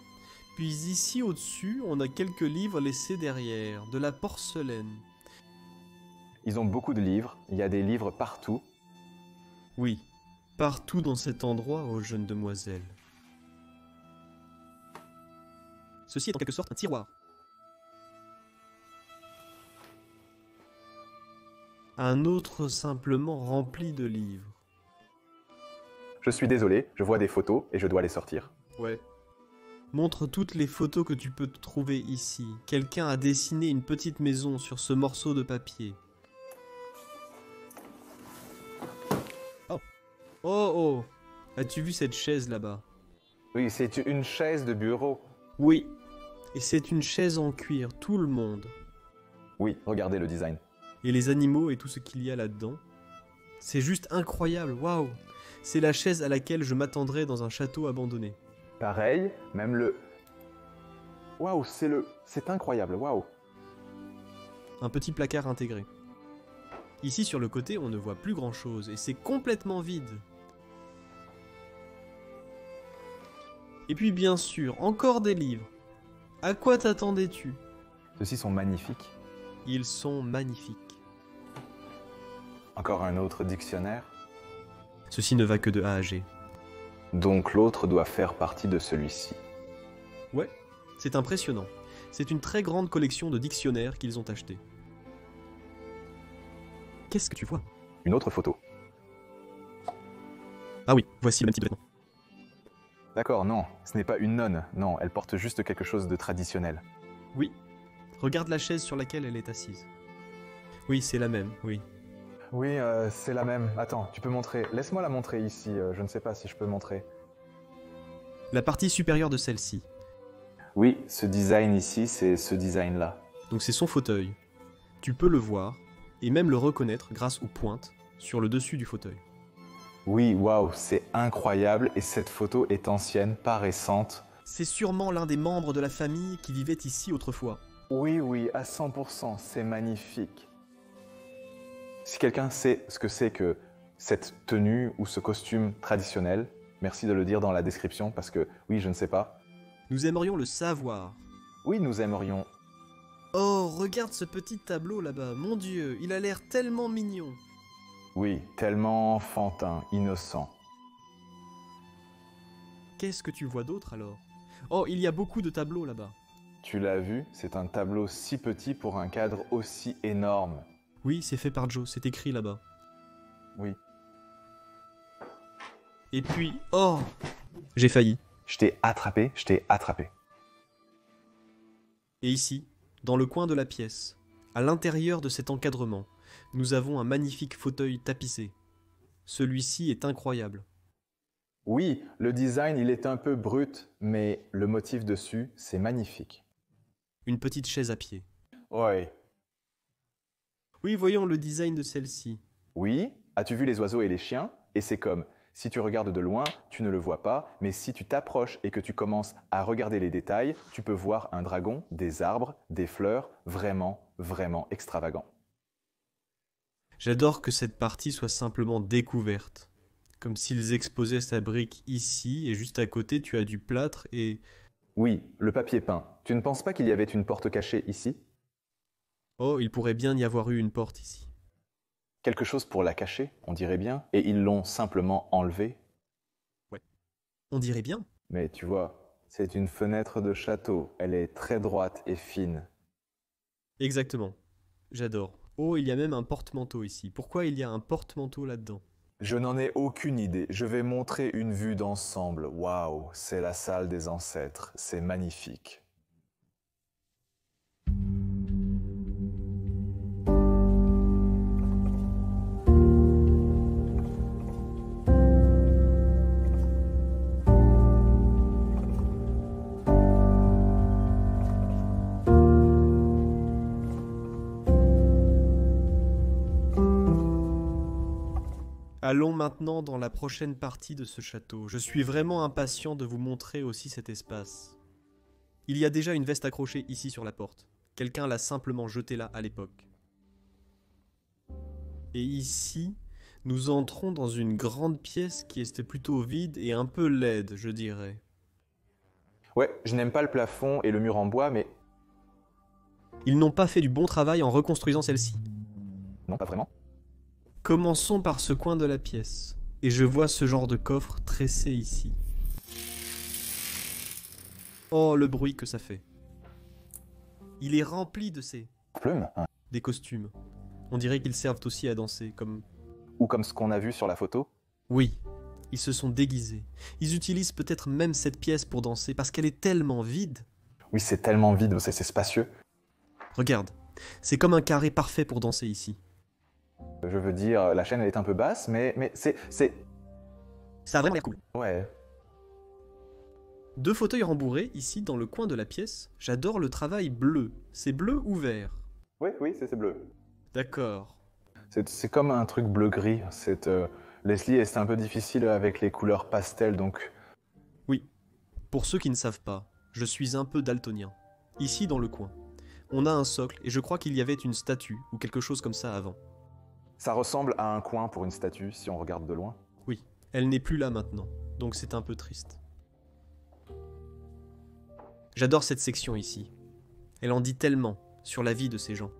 Puis ici au-dessus, on a quelques livres laissés derrière, de la porcelaine. Ils ont beaucoup de livres, il y a des livres partout. Oui, partout dans cet endroit, ô jeune demoiselle. Ceci est en quelque sorte un tiroir. Un autre simplement rempli de livres. Je suis désolé, je vois des photos et je dois les sortir. Ouais. Montre toutes les photos que tu peux trouver ici. Quelqu'un a dessiné une petite maison sur ce morceau de papier. Oh. Oh oh. As-tu vu cette chaise là-bas? Oui, c'est une chaise de bureau. Oui. Et c'est une chaise en cuir, tout le monde. Oui, regardez le design. Et les animaux et tout ce qu'il y a là-dedans. C'est juste incroyable, waouh. C'est la chaise à laquelle je m'attendrais dans un château abandonné. Pareil, même le... Waouh, c'est incroyable, waouh. Un petit placard intégré. Ici sur le côté, on ne voit plus grand-chose et c'est complètement vide. Et puis bien sûr, encore des livres. À quoi t'attendais-tu? Ceux-ci sont magnifiques. Ils sont magnifiques. Encore un autre dictionnaire. Ceci ne va que de A à G. Donc l'autre doit faire partie de celui-ci. Ouais, c'est impressionnant. C'est une très grande collection de dictionnaires qu'ils ont achetés. Qu'est-ce que tu vois? Une autre photo. Ah oui, voici le même type de vêtements. D'accord, non, ce n'est pas une nonne. Non, elle porte juste quelque chose de traditionnel. Oui. Regarde la chaise sur laquelle elle est assise. Oui, c'est la même, oui. Oui, c'est la même. Attends, tu peux montrer. Laisse-moi la montrer ici. Je ne sais pas si je peux montrer. La partie supérieure de celle-ci. Oui, ce design ici, c'est ce design-là. Donc c'est son fauteuil. Tu peux le voir, et même le reconnaître grâce aux pointes sur le dessus du fauteuil. Oui, waouh, c'est incroyable. Et cette photo est ancienne, pas récente. C'est sûrement l'un des membres de la famille qui vivait ici autrefois. Oui, oui, à 100%, c'est magnifique. Si quelqu'un sait ce que c'est que cette tenue ou ce costume traditionnel, merci de le dire dans la description parce que oui, je ne sais pas. Nous aimerions le savoir. Oui, nous aimerions. Oh, regarde ce petit tableau là-bas, mon Dieu, il a l'air tellement mignon. Oui, tellement enfantin, innocent. Qu'est-ce que tu vois d'autre alors? Oh, il y a beaucoup de tableaux là-bas. Tu l'as vu, c'est un tableau si petit pour un cadre aussi énorme. Oui, c'est fait par Joe, c'est écrit là-bas. Oui. Et puis, oh, j'ai failli. Je t'ai attrapé, je t'ai attrapé. Et ici, dans le coin de la pièce, à l'intérieur de cet encadrement, nous avons un magnifique fauteuil tapissé. Celui-ci est incroyable. Oui, le design, il est un peu brut, mais le motif dessus, c'est magnifique. Une petite chaise à pied. Ouais. Oui, voyons le design de celle-ci. Oui, as-tu vu les oiseaux et les chiens? Et c'est comme, si tu regardes de loin, tu ne le vois pas, mais si tu t'approches et que tu commences à regarder les détails, tu peux voir un dragon, des arbres, des fleurs, vraiment, vraiment extravagant. J'adore que cette partie soit simplement découverte. Comme s'ils exposaient sa brique ici, et juste à côté tu as du plâtre et... Oui, le papier peint. Tu ne penses pas qu'il y avait une porte cachée ici? Oh, il pourrait bien y avoir eu une porte ici. Quelque chose pour la cacher, on dirait bien, et ils l'ont simplement enlevée. On dirait bien. Mais tu vois, c'est une fenêtre de château, elle est très droite et fine. Exactement. J'adore. Oh, il y a même un porte-manteau ici. Pourquoi il y a un porte-manteau là-dedans? Je n'en ai aucune idée, je vais montrer une vue d'ensemble. Waouh, c'est la salle des ancêtres, c'est magnifique. Allons maintenant dans la prochaine partie de ce château. Je suis vraiment impatient de vous montrer aussi cet espace. Il y a déjà une veste accrochée ici sur la porte. Quelqu'un l'a simplement jetée là à l'époque. Et ici, nous entrons dans une grande pièce qui était plutôt vide et un peu laide, je dirais. Ouais, je n'aime pas le plafond et le mur en bois, mais... Ils n'ont pas fait du bon travail en reconstruisant celle-ci. Non, pas vraiment. Commençons par ce coin de la pièce. Et je vois ce genre de coffre tressé ici. Oh, le bruit que ça fait. Il est rempli de ces... Plume, hein. des costumes. On dirait qu'ils servent aussi à danser, comme... Ou comme ce qu'on a vu sur la photo. Oui, ils se sont déguisés. Ils utilisent peut-être même cette pièce pour danser, parce qu'elle est tellement vide. Oui, c'est tellement vide, c'est spacieux. Regarde, c'est comme un carré parfait pour danser ici. Je veux dire, la chaîne elle est un peu basse, mais c'est... Ça a vraiment l'air cool. Ouais. Deux fauteuils rembourrés, ici, dans le coin de la pièce. J'adore le travail bleu. C'est bleu ou vert? Oui, c'est bleu. D'accord. C'est comme un truc bleu-gris. Leslie, c'est un peu difficile avec les couleurs pastel, donc... Oui. Pour ceux qui ne savent pas, je suis un peu daltonien. Ici, dans le coin. On a un socle, et je crois qu'il y avait une statue, ou quelque chose comme ça avant. Ça ressemble à un coin pour une statue, si on regarde de loin. Oui, elle n'est plus là maintenant, donc c'est un peu triste. J'adore cette section ici. Elle en dit tellement sur la vie de ces gens.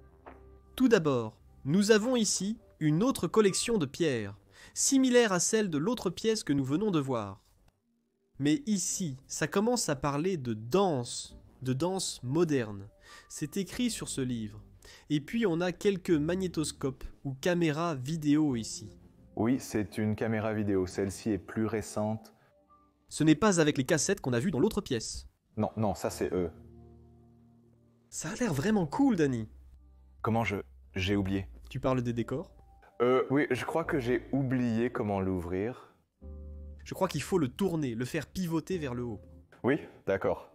Tout d'abord, nous avons ici une autre collection de pierres, similaire à celle de l'autre pièce que nous venons de voir. Mais ici, ça commence à parler de danse moderne. C'est écrit sur ce livre. Et puis on a quelques magnétoscopes ou caméras vidéo ici. Oui, c'est une caméra vidéo. Celle-ci est plus récente. Ce n'est pas avec les cassettes qu'on a vues dans l'autre pièce. Non, ça c'est eux. Ça a l'air vraiment cool, Danny. Comment j'ai oublié? Tu parles des décors? Oui, je crois que j'ai oublié comment l'ouvrir. Je crois qu'il faut le tourner, le faire pivoter vers le haut. Oui, d'accord.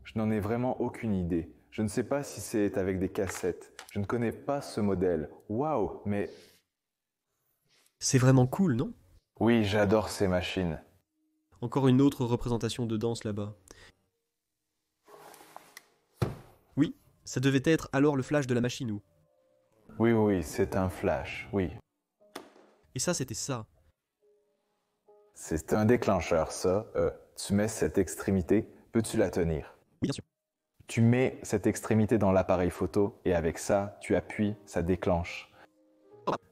Je n'en ai vraiment aucune idée. Je ne sais pas si c'est avec des cassettes. Je ne connais pas ce modèle. Waouh, mais... C'est vraiment cool, non? Oui, j'adore ces machines. Encore une autre représentation de danse là-bas. Oui, ça devait être alors le flash de la machine ou... Oui, oui, c'est un flash, oui. Et ça, c'était ça. C'est un déclencheur, ça. Tu mets cette extrémité, peux-tu la tenir? Oui, bien sûr. Tu mets cette extrémité dans l'appareil photo et avec ça, tu appuies, ça déclenche.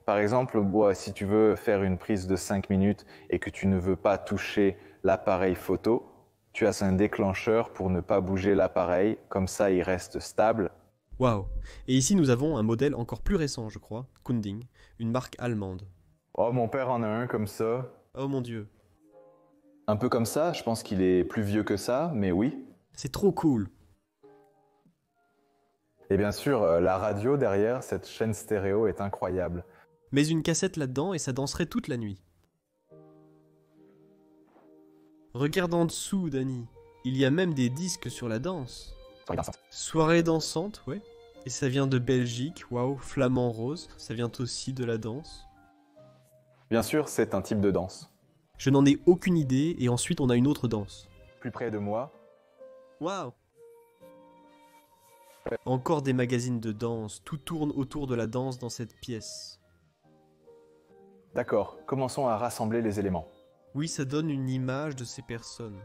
Par exemple, si tu veux faire une prise de 5 minutes et que tu ne veux pas toucher l'appareil photo, tu as un déclencheur pour ne pas bouger l'appareil, comme ça il reste stable. Waouh. Et ici, nous avons un modèle encore plus récent, je crois, Kunding, une marque allemande. Oh, mon père en a un comme ça. Oh mon dieu. Un peu comme ça, je pense qu'il est plus vieux que ça, mais oui. C'est trop cool. Et bien sûr, la radio derrière, cette chaîne stéréo est incroyable. Mets une cassette là-dedans et ça danserait toute la nuit. Regarde en dessous, Danny. Il y a même des disques sur la danse. Soirée dansante, ouais. Et ça vient de Belgique, waouh, flamant rose, ça vient aussi de la danse. Bien sûr, c'est un type de danse. Je n'en ai aucune idée, et ensuite on a une autre danse. Plus près de moi, Waouh. Encore des magazines de danse, tout tourne autour de la danse dans cette pièce. d'accord, commençons à rassembler les éléments. Oui, ça donne une image de ces personnes.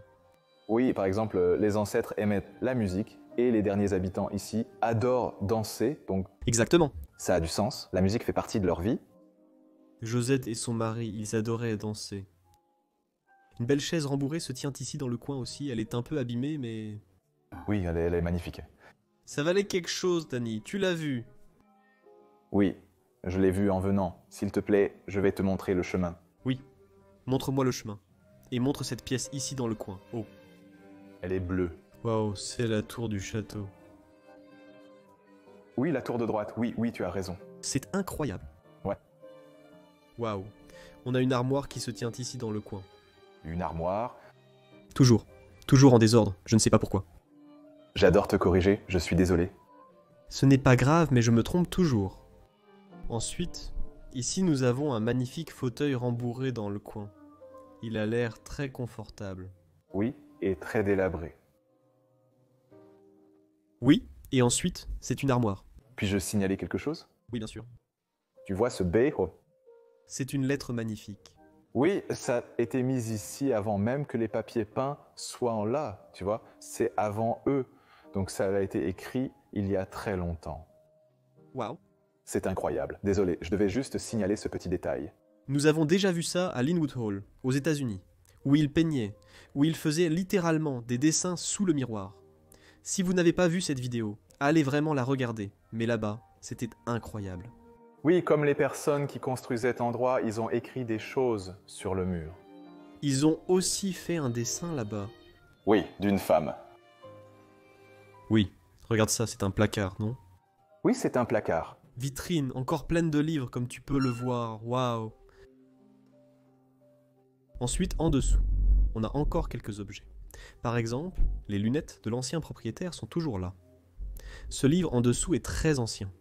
Oui, par exemple, les ancêtres aimaient la musique et les derniers habitants ici adorent danser, donc Exactement. ça a du sens. La musique fait partie de leur vie. Josette et son mari, ils adoraient danser. Une belle chaise rembourrée se tient ici dans le coin aussi, elle est un peu abîmée, mais... Oui, elle est magnifique. Ça valait quelque chose, Danny, tu l'as vu. Oui, je l'ai vue en venant. S'il te plaît, je vais te montrer le chemin. Oui, montre-moi le chemin. Et montre cette pièce ici dans le coin. Oh. Elle est bleue. Waouh, c'est la tour du château. Oui, la tour de droite. Oui, oui, tu as raison. C'est incroyable. Ouais. Waouh. On a une armoire qui se tient ici dans le coin. Une armoire. Toujours. Toujours en désordre, je ne sais pas pourquoi. J'adore te corriger, je suis désolé. Ce n'est pas grave, mais je me trompe toujours. Ensuite, ici nous avons un magnifique fauteuil rembourré dans le coin. Il a l'air très confortable. Oui, et très délabré. Oui, et ensuite, c'est une armoire. Puis-je signaler quelque chose? Oui, bien sûr. Tu vois ce B? C'est une lettre magnifique. Oui, ça a été mis ici avant même que les papiers peints soient là, tu vois. C'est avant eux. Donc ça a été écrit il y a très longtemps. Waouh. C'est incroyable. Désolé, je devais juste signaler ce petit détail. Nous avons déjà vu ça à Linwood Hall, aux États-Unis, où il peignait, où il faisait littéralement des dessins sous le miroir. Si vous n'avez pas vu cette vidéo, allez vraiment la regarder. Mais là-bas, c'était incroyable. Oui, comme les personnes qui construisaient cet endroit, ils ont écrit des choses sur le mur. Ils ont aussi fait un dessin là-bas. Oui, d'une femme. Oui, regarde ça, c'est un placard, non? Oui, c'est un placard. Vitrine, encore pleine de livres, comme tu peux le voir. Waouh! Ensuite, en dessous, on a encore quelques objets. Par exemple, les lunettes de l'ancien propriétaire sont toujours là. Ce livre en dessous est très ancien.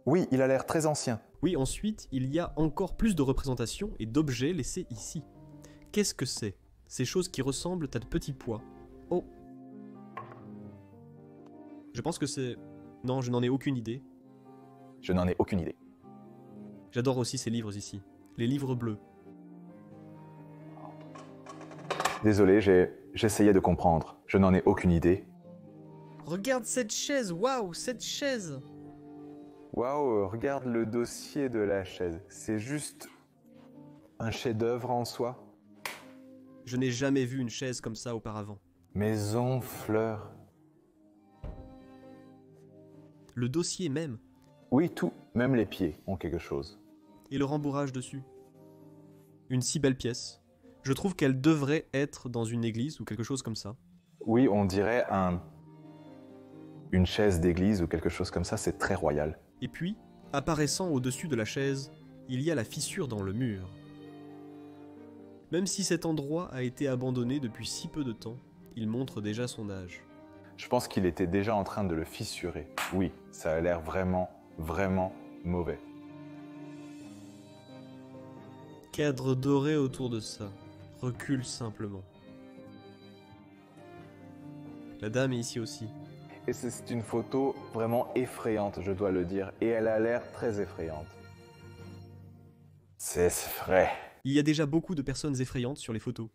Oui, il a l'air très ancien. Oui, ensuite, il y a encore plus de représentations et d'objets laissés ici. Qu'est-ce que c'est? Ces choses qui ressemblent à de petits pois. Oh! Je pense que c'est... Non, je n'en ai aucune idée. Je n'en ai aucune idée. J'adore aussi ces livres ici. Les livres bleus. Désolé, j'essayais de comprendre. Je n'en ai aucune idée. Regarde cette chaise, waouh, cette chaise! Waouh, regarde le dossier de la chaise. C'est juste un chef-d'œuvre en soi. Je n'ai jamais vu une chaise comme ça auparavant. Maison, fleurs. Le dossier même, Oui, tout, même les pieds ont quelque chose. et le rembourrage dessus. Une si belle pièce. Je trouve qu'elle devrait être dans une église ou quelque chose comme ça. Oui, on dirait une chaise d'église ou quelque chose comme ça, c'est très royal. Et puis, Apparaissant au-dessus de la chaise, il y a la fissure dans le mur. Même si cet endroit a été abandonné depuis si peu de temps, il montre déjà son âge. Je pense qu'il était déjà en train de le fissurer. Oui, ça a l'air vraiment, vraiment mauvais. Cadre doré autour de ça. Recule simplement. La dame est ici aussi. Et c'est une photo vraiment effrayante, je dois le dire. Et elle a l'air très effrayante. C'est vrai. Il y a déjà beaucoup de personnes effrayantes sur les photos.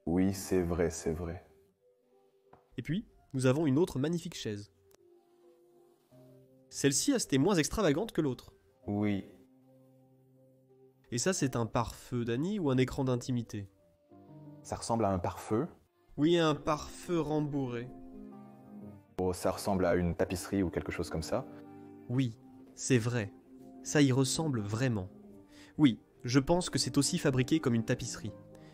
Oui, c'est vrai, c'est vrai. Et puis, nous avons une autre magnifique chaise. Celle-ci a été moins extravagante que l'autre. Oui. Et ça, c'est un pare-feu d'Annie ou un écran d'intimité? Ça ressemble à un pare-feu. Oui, un pare-feu rembourré. Oh, ça ressemble à une tapisserie ou quelque chose comme ça. Oui, c'est vrai. Ça y ressemble vraiment. Oui, je pense que c'est aussi fabriqué comme une tapisserie.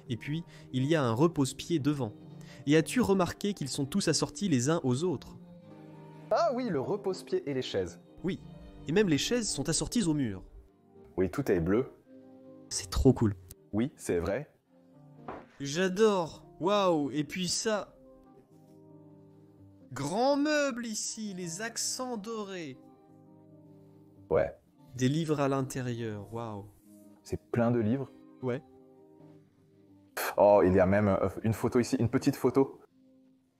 Et puis, il y a un repose-pied devant. Et as-tu remarqué qu'ils sont tous assortis les uns aux autres? Ah oui, le repose-pied et les chaises. Oui, et même les chaises sont assorties au mur. Oui, tout est bleu. C'est trop cool. Oui, c'est vrai. J'adore. Waouh, et puis ça... Grand meuble ici, les accents dorés. Ouais. Des livres à l'intérieur, waouh. C'est plein de livres. Ouais. Oh, il y a même une photo ici, une petite photo.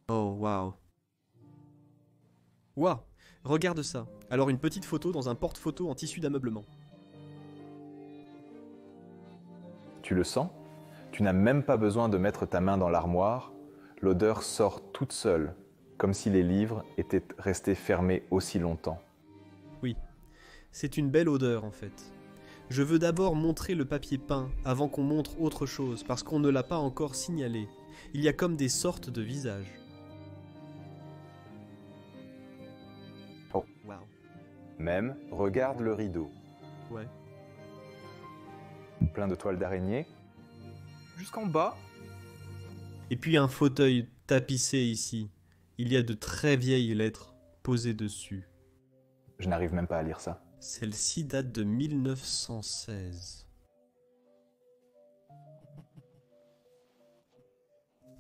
Oh, waouh. Waouh, regarde ça. Alors une petite photo dans un porte-photo en tissu d'ameublement. Tu le sens? Tu n'as même pas besoin de mettre ta main dans l'armoire. L'odeur sort toute seule, comme si les livres étaient restés fermés aussi longtemps. Oui, c'est une belle odeur en fait. Je veux d'abord montrer le papier peint avant qu'on montre autre chose, parce qu'on ne l'a pas encore signalé. Il y a comme des sortes de visages. Oh. Waouh. Même, regarde le rideau. Ouais. Plein de toiles d'araignée. Jusqu'en bas. Et puis un fauteuil tapissé ici. Il y a de très vieilles lettres posées dessus. Je n'arrive même pas à lire ça. Celle-ci date de 1916.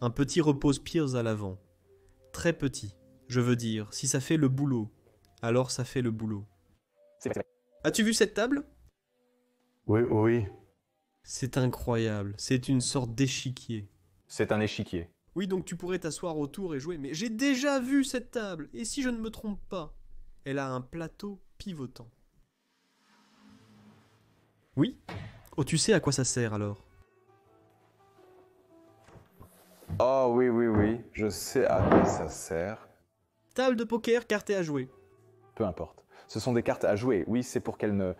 Un petit repose-pieds à l'avant. Très petit. Je veux dire, si ça fait le boulot, alors ça fait le boulot. C'est vrai. As-tu vu cette table? Oui, oui. C'est incroyable. C'est une sorte d'échiquier. C'est un échiquier. Oui, donc tu pourrais t'asseoir autour et jouer, mais j'ai déjà vu cette table. Et si je ne me trompe pas, elle a un plateau pivotant. Oui? Oh, tu sais à quoi ça sert alors? Oh oui, oui, oui. Je sais à quoi ça sert. Table de poker, carte à jouer. Peu importe. Ce sont des cartes à jouer. Oui, c'est pour qu'elles ne...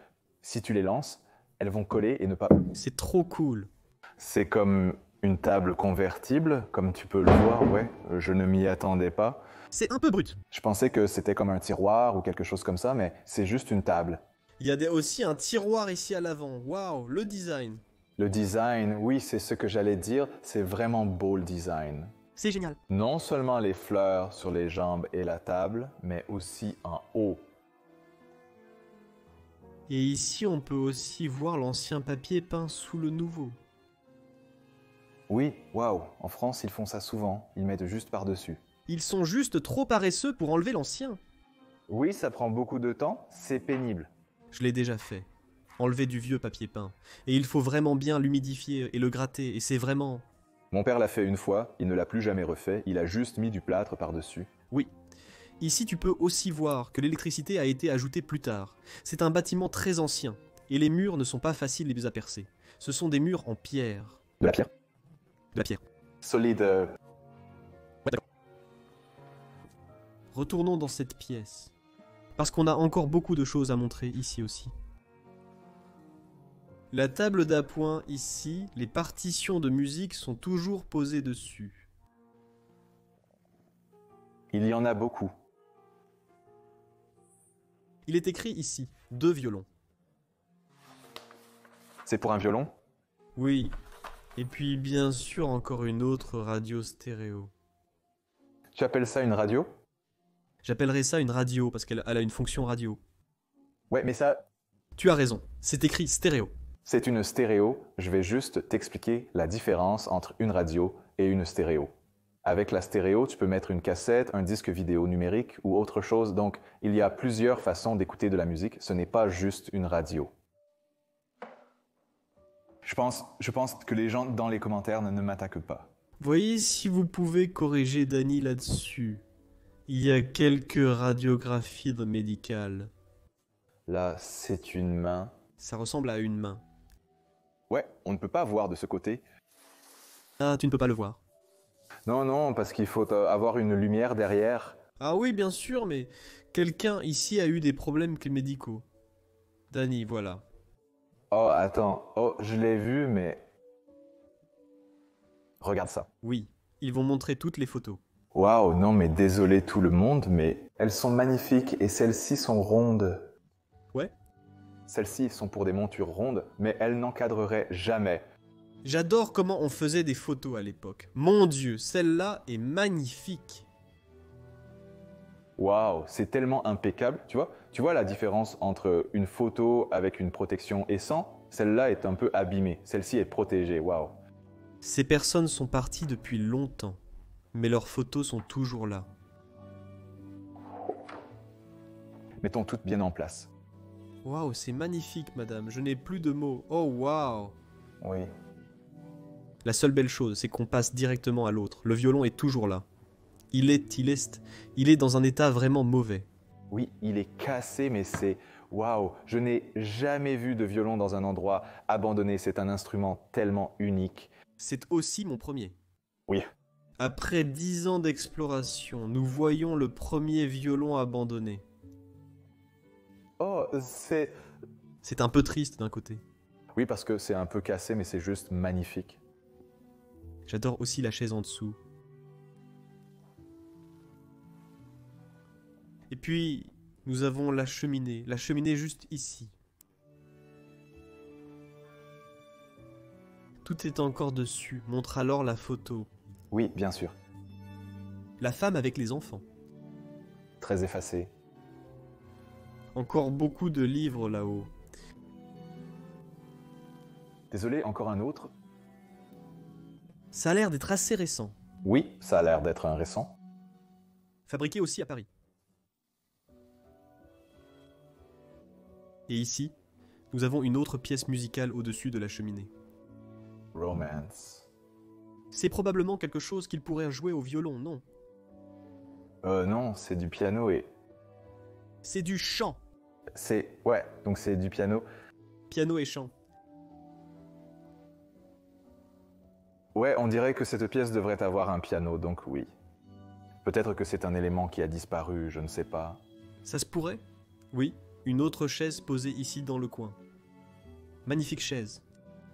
Si tu les lances, elles vont coller et ne pas... C'est trop cool. C'est comme une table convertible, comme tu peux le voir, ouais. Je ne m'y attendais pas. C'est un peu brut. Je pensais que c'était comme un tiroir ou quelque chose comme ça, mais c'est juste une table. Il y a aussi un tiroir ici à l'avant. Waouh, le design. Le design, oui, c'est ce que j'allais dire. C'est vraiment beau le design. C'est génial. Non seulement les fleurs sur les jambes et la table, mais aussi en haut. Et ici, on peut aussi voir l'ancien papier peint sous le nouveau. Oui, waouh. En France, ils font ça souvent. Ils mettent juste par-dessus. Ils sont juste trop paresseux pour enlever l'ancien. Oui, ça prend beaucoup de temps. C'est pénible. Je l'ai déjà fait. Enlever du vieux papier peint. Et il faut vraiment bien l'humidifier et le gratter. Et c'est vraiment... Mon père l'a fait une fois. Il ne l'a plus jamais refait. Il a juste mis du plâtre par-dessus. Oui. Ici, tu peux aussi voir que l'électricité a été ajoutée plus tard. C'est un bâtiment très ancien. Et les murs ne sont pas faciles à percer. Ce sont des murs en pierre. De la pierre. De la pierre. Solide. Ouais, d'accord. Retournons dans cette pièce. Parce qu'on a encore beaucoup de choses à montrer ici aussi. La table d'appoint ici, les partitions de musique sont toujours posées dessus. Il y en a beaucoup. Il est écrit ici, 2 violons. C'est pour un violon? Oui. Et puis bien sûr encore une autre radio stéréo. Tu appelles ça une radio? J'appellerais ça une radio parce qu'elle a une fonction radio. Ouais, mais ça, Tu as raison, c'est écrit stéréo. c'est une stéréo. Je vais juste t'expliquer la différence entre une radio et une stéréo. Avec la stéréo, tu peux mettre une cassette, un disque vidéo numérique ou autre chose. Donc, il y a plusieurs façons d'écouter de la musique. Ce n'est pas juste une radio. Je pense que les gens dans les commentaires ne m'attaquent pas. Voyez si vous pouvez corriger Dany là-dessus. Il y a quelques radiographies médicales. Là, c'est une main. Ça ressemble à une main. Ouais, on ne peut pas voir de ce côté. Ah, tu ne peux pas le voir. Non, non, parce qu'il faut avoir une lumière derrière. Ah oui, bien sûr, mais quelqu'un ici a eu des problèmes médicaux. Dany, voilà. Oh, attends. Oh, je l'ai vu, mais... Regarde ça. Oui, ils vont montrer toutes les photos. Waouh, non, mais désolé tout le monde, mais elles sont magnifiques et celles-ci sont rondes. Ouais. Celles-ci sont pour des montures rondes, mais elles n'encadreraient jamais. J'adore comment on faisait des photos à l'époque. Mon Dieu, celle-là est magnifique. Waouh, c'est tellement impeccable. Tu vois la différence entre une photo avec une protection et sans? Celle-là est un peu abîmée. Celle-ci est protégée. Waouh. Ces personnes sont parties depuis longtemps, mais leurs photos sont toujours là. Mettons toutes bien en place. Waouh, c'est magnifique, madame. Je n'ai plus de mots. Oh, waouh. Oui. La seule belle chose, c'est qu'on passe directement à l'autre. Le violon est toujours là. Il est dans un état vraiment mauvais. Oui, il est cassé, mais c'est... Waouh, je n'ai jamais vu de violon dans un endroit abandonné. C'est un instrument tellement unique. C'est aussi mon premier. Oui. Après 10 ans d'exploration, nous voyons le premier violon abandonné. Oh, c'est... C'est un peu triste d'un côté. Oui, parce que c'est un peu cassé, mais c'est juste magnifique. J'adore aussi la chaise en dessous. Et puis, nous avons la cheminée juste ici. Tout est encore dessus, montre alors la photo. Oui, bien sûr. La femme avec les enfants. Très effacé. Encore beaucoup de livres là-haut. Désolé, encore un autre. Ça a l'air d'être assez récent. Oui, ça a l'air d'être un récent. Fabriqué aussi à Paris. Et ici, nous avons une autre pièce musicale au-dessus de la cheminée. Romance. C'est probablement quelque chose qu'il pourrait jouer au violon, non? Non, c'est du piano et... C'est du chant. C'est... Ouais, donc c'est du piano. Piano et chant. Ouais, on dirait que cette pièce devrait avoir un piano, donc oui. Peut-être que c'est un élément qui a disparu, je ne sais pas. Ça se pourrait? Oui, une autre chaise posée ici dans le coin. Magnifique chaise.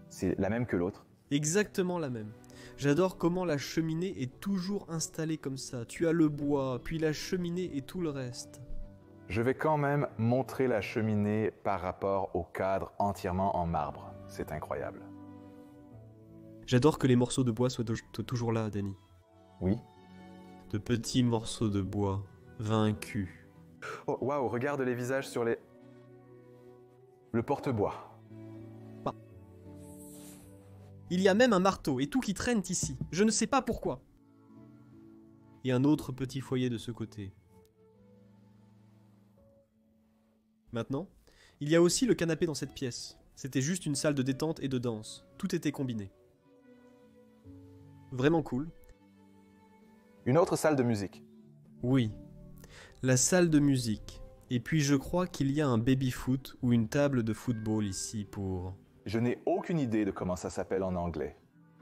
C'est la même que l'autre. Exactement la même. J'adore comment la cheminée est toujours installée comme ça. Tu as le bois, puis la cheminée et tout le reste. Je vais quand même montrer la cheminée par rapport au cadre entièrement en marbre. C'est incroyable. J'adore que les morceaux de bois soient toujours là, Dany. Oui. De petits morceaux de bois, vaincus. Oh, waouh, regarde les visages sur les... Le porte-bois. Il y a même un marteau et tout qui traîne ici. Je ne sais pas pourquoi. Et un autre petit foyer de ce côté. Maintenant, il y a aussi le canapé dans cette pièce. C'était juste une salle de détente et de danse. Tout était combiné. Vraiment cool. Une autre salle de musique. Oui. La salle de musique. Et puis je crois qu'il y a un baby-foot ou une table de football ici pour... Je n'ai aucune idée de comment ça s'appelle en anglais.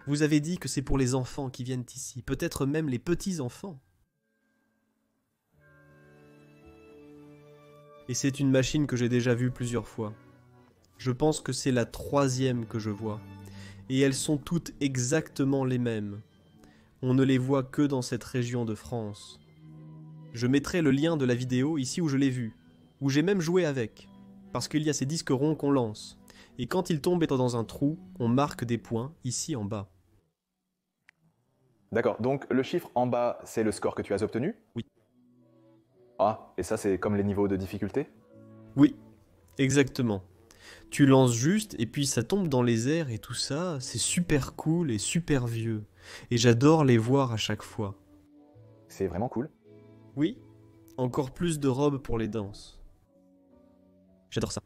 Vous avez dit que c'est pour les enfants qui viennent ici. Peut-être même les petits-enfants. Et c'est une machine que j'ai déjà vue plusieurs fois. Je pense que c'est la 3e que je vois. Et elles sont toutes exactement les mêmes. On ne les voit que dans cette région de France. Je mettrai le lien de la vidéo ici où je l'ai vue, où j'ai même joué avec, parce qu'il y a ces disques ronds qu'on lance. Et quand ils tombent étant dans un trou, on marque des points ici en bas. D'accord, donc le chiffre en bas, c'est le score que tu as obtenu? Oui. Ah, et ça c'est comme les niveaux de difficulté? Oui. Exactement. Tu lances juste et puis ça tombe dans les airs et tout ça, c'est super cool et super vieux. Et j'adore les voir à chaque fois. C'est vraiment cool. Oui, encore plus de robes pour les danses. J'adore ça.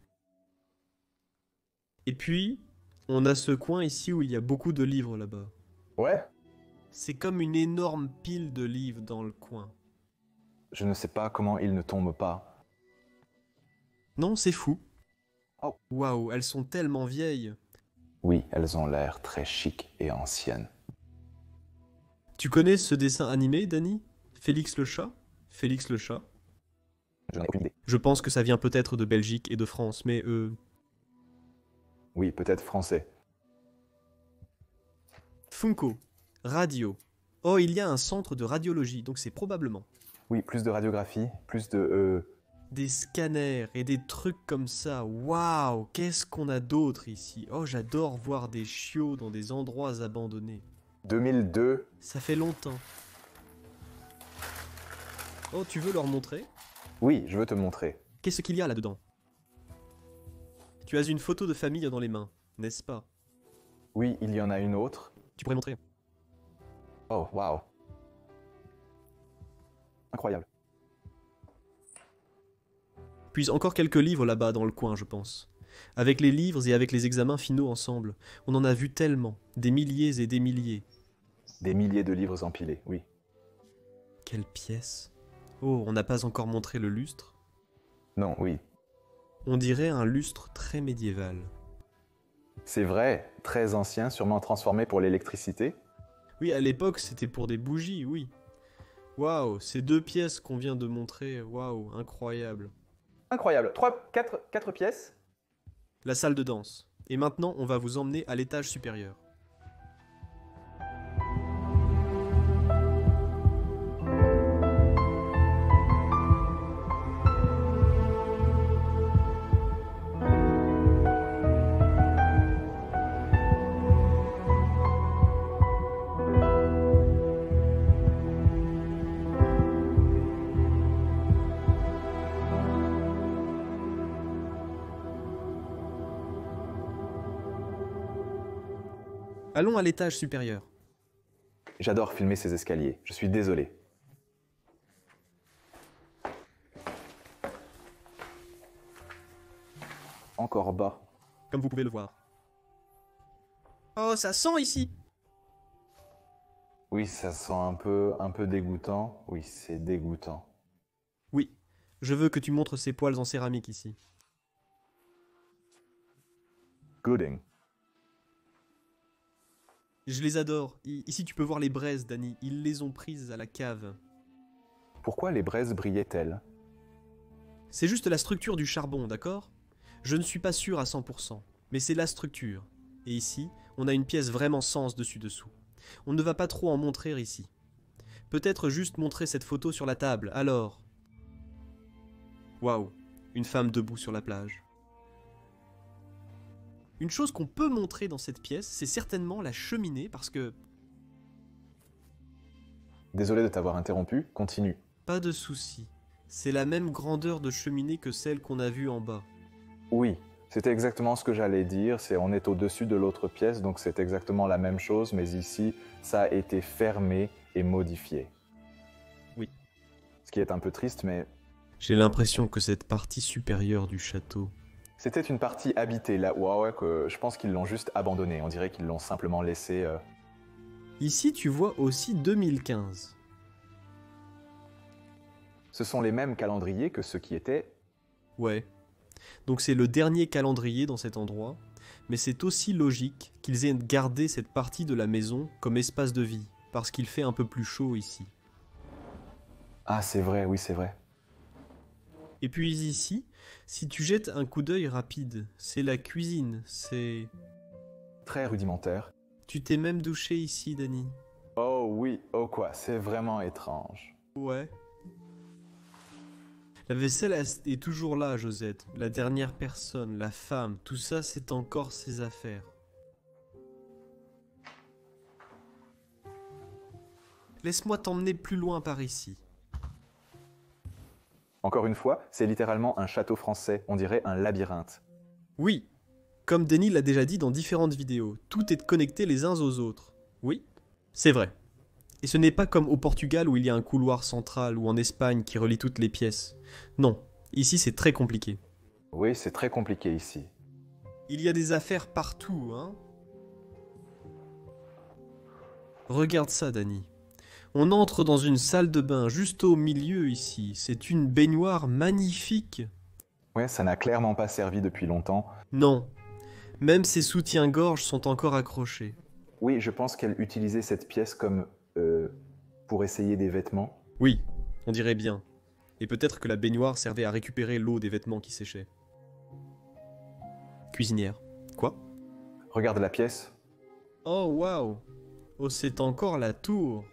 Et puis, on a ce coin ici où il y a beaucoup de livres là-bas. Ouais. C'est comme une énorme pile de livres dans le coin. Je ne sais pas comment ils ne tombent pas. Non, c'est fou. Oh. Waouh, elles sont tellement vieilles. Oui, elles ont l'air très chic et anciennes. Tu connais ce dessin animé, Dany? Félix le chat? Félix le chat? Je n'ai aucune idée. Je pense que ça vient peut-être de Belgique et de France, mais Oui, peut-être français. Funko, radio. Oh, il y a un centre de radiologie, donc c'est probablement. Oui, plus de radiographie, plus de... Des scanners et des trucs comme ça. Waouh, qu'est-ce qu'on a d'autre ici? Oh, j'adore voir des chiots dans des endroits abandonnés. 2002. Ça fait longtemps. Oh, tu veux leur montrer? Oui, je veux te montrer. Qu'est-ce qu'il y a là-dedans? Tu as une photo de famille dans les mains, n'est-ce pas? Oui, il y en a une autre. Tu pourrais montrer. Oh, waouh. Incroyable. Puis encore quelques livres là-bas dans le coin, je pense. Avec les livres et avec les examens finaux ensemble, on en a vu tellement, des milliers et des milliers. Des milliers de livres empilés, oui. Quelle pièce! Oh, on n'a pas encore montré le lustre. Non, oui. On dirait un lustre très médiéval. C'est vrai, très ancien, sûrement transformé pour l'électricité. Oui, à l'époque, c'était pour des bougies, oui. Waouh, ces deux pièces qu'on vient de montrer, waouh, incroyable. Incroyable. 4 pièces. La salle de danse. Et maintenant, on va vous emmener à l'étage supérieur. Allons à l'étage supérieur. J'adore filmer ces escaliers. Je suis désolé. Encore bas. Comme vous pouvez le voir. Oh, ça sent ici! Oui, ça sent un peu dégoûtant. Oui, c'est dégoûtant. Oui, je veux que tu montres ces poils en céramique ici. Gooding. Je les adore. Ici, tu peux voir les braises, Dany. Ils les ont prises à la cave. Pourquoi les braises brillaient-elles? C'est juste la structure du charbon, d'accord? Je ne suis pas sûr à 100%, mais c'est la structure. Et ici, on a une pièce vraiment sens dessus-dessous. On ne va pas trop en montrer ici. Peut-être juste montrer cette photo sur la table, alors... Waouh, une femme debout sur la plage. Une chose qu'on peut montrer dans cette pièce, c'est certainement la cheminée, parce que... Désolé de t'avoir interrompu, continue. Pas de souci. C'est la même grandeur de cheminée que celle qu'on a vue en bas. Oui, c'était exactement ce que j'allais dire. On est au-dessus de l'autre pièce, donc c'est exactement la même chose, mais ici, ça a été fermé et modifié. Oui. Ce qui est un peu triste, mais... J'ai l'impression que cette partie supérieure du château... C'était une partie habitée, là. Ouais, que je pense qu'ils l'ont juste abandonnée. On dirait qu'ils l'ont simplement laissé... Ici, tu vois aussi 2015. Ce sont les mêmes calendriers que ceux qui étaient... Ouais. Donc c'est le dernier calendrier dans cet endroit, mais c'est aussi logique qu'ils aient gardé cette partie de la maison comme espace de vie, parce qu'il fait un peu plus chaud ici. Ah, c'est vrai, oui, c'est vrai. Et puis ici, si tu jettes un coup d'œil rapide, c'est la cuisine, c'est... Très rudimentaire. Tu t'es même douché ici, Dany. Oh oui, oh quoi, c'est vraiment étrange. Ouais. La vaisselle est toujours là, Josette. La dernière personne, la femme, tout ça, c'est encore ses affaires. Laisse-moi t'emmener plus loin par ici. Encore une fois, c'est littéralement un château français, on dirait un labyrinthe. Oui, comme Denis l'a déjà dit dans différentes vidéos, tout est connecté les uns aux autres. Oui, c'est vrai. Et ce n'est pas comme au Portugal où il y a un couloir central ou en Espagne qui relie toutes les pièces. Non, ici c'est très compliqué. Oui, c'est très compliqué ici. Il y a des affaires partout, hein. Regarde ça, Dani. On entre dans une salle de bain juste au milieu ici. C'est une baignoire magnifique. Ouais, ça n'a clairement pas servi depuis longtemps. Non, même ses soutiens-gorge sont encore accrochés. Oui, je pense qu'elle utilisait cette pièce comme pour essayer des vêtements. Oui, on dirait bien. Et peut-être que la baignoire servait à récupérer l'eau des vêtements qui séchaient. Cuisinière. Quoi? Regarde la pièce. Oh waouh! Oh, c'est encore la tour.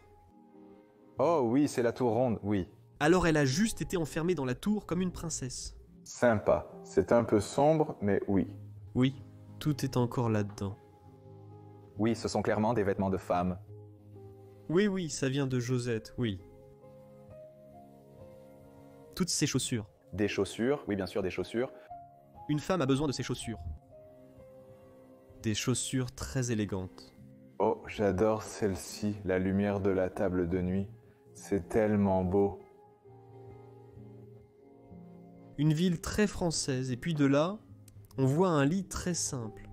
Oh oui, c'est la tour ronde, oui. Alors elle a juste été enfermée dans la tour comme une princesse. Sympa. C'est un peu sombre, mais oui. Oui, tout est encore là-dedans. Oui, ce sont clairement des vêtements de femme. Oui, ça vient de Josette, oui. Toutes ces chaussures. Des chaussures, oui bien sûr des chaussures. Une femme a besoin de ces chaussures. Des chaussures très élégantes. Oh, j'adore celle-ci, la lumière de la table de nuit. C'est tellement beau. Une ville très française, et puis de là, on voit un lit très simple.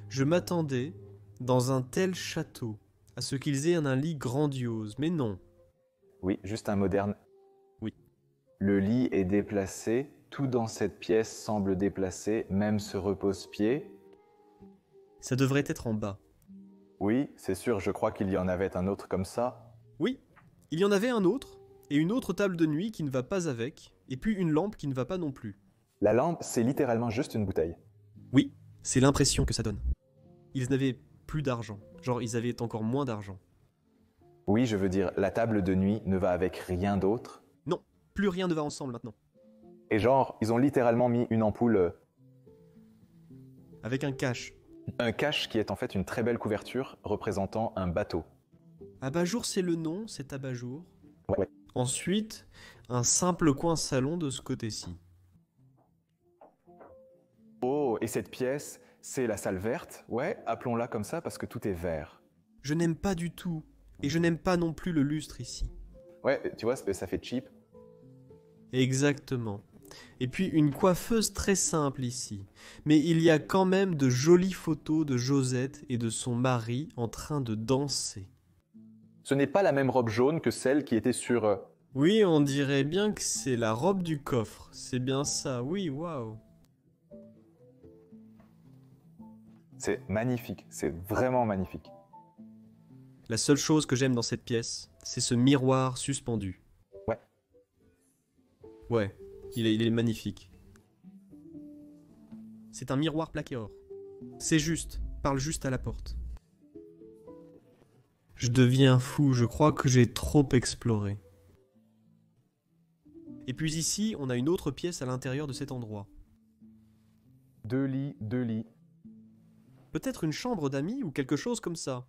Je m'attendais, dans un tel château, à ce qu'ils aient un lit grandiose, mais non. Oui, juste un moderne. Oui. Le lit est déplacé, tout dans cette pièce semble déplacé, même ce repose-pied. Ça devrait être en bas. Oui, c'est sûr, je crois qu'il y en avait un autre comme ça. Oui, il y en avait un autre, et une autre table de nuit qui ne va pas avec, et puis une lampe qui ne va pas non plus. La lampe, c'est littéralement juste une bouteille. Oui, c'est l'impression que ça donne. Ils n'avaient plus d'argent, genre ils avaient encore moins d'argent. Oui, je veux dire, la table de nuit ne va avec rien d'autre. Non, plus rien ne va ensemble maintenant. Et genre, ils ont littéralement mis une ampoule, Avec un cache. un cache qui est en fait une très belle couverture représentant un bateau. Abat-jour, c'est le nom, c'est abat-jour. Ouais. Ensuite, un simple coin salon de ce côté-ci. Oh, et cette pièce, c'est la salle verte. Ouais, appelons-la comme ça parce que tout est vert. Je n'aime pas du tout, et je n'aime pas non plus le lustre ici. Ouais, tu vois, ça fait cheap. Exactement. Et puis une coiffeuse très simple ici. Mais il y a quand même de jolies photos de Josette et de son mari en train de danser. Ce n'est pas la même robe jaune que celle qui était sur... Oui, on dirait bien que c'est la robe du coffre. C'est bien ça, oui, waouh. C'est magnifique, c'est vraiment magnifique. La seule chose que j'aime dans cette pièce, c'est ce miroir suspendu. Ouais. Ouais, il est magnifique. C'est un miroir plaqué or. C'est juste, parle juste à la porte. Je deviens fou, je crois que j'ai trop exploré. Et puis ici, on a une autre pièce à l'intérieur de cet endroit. 2 lits, 2 lits. Peut-être une chambre d'amis ou quelque chose comme ça.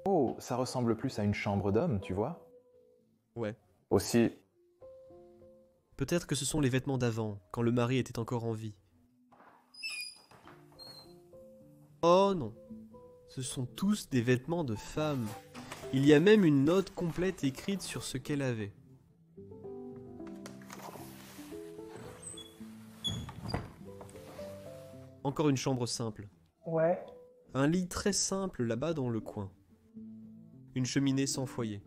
Oh, ça ressemble plus à une chambre d'homme, tu vois. Ouais. Aussi, Peut-être que ce sont les vêtements d'avant, quand le mari était encore en vie. Oh non. Ce sont tous des vêtements de femme. Il y a même une note complète écrite sur ce qu'elle avait. Encore une chambre simple. ouais. Un lit très simple là-bas dans le coin. Une cheminée sans foyer.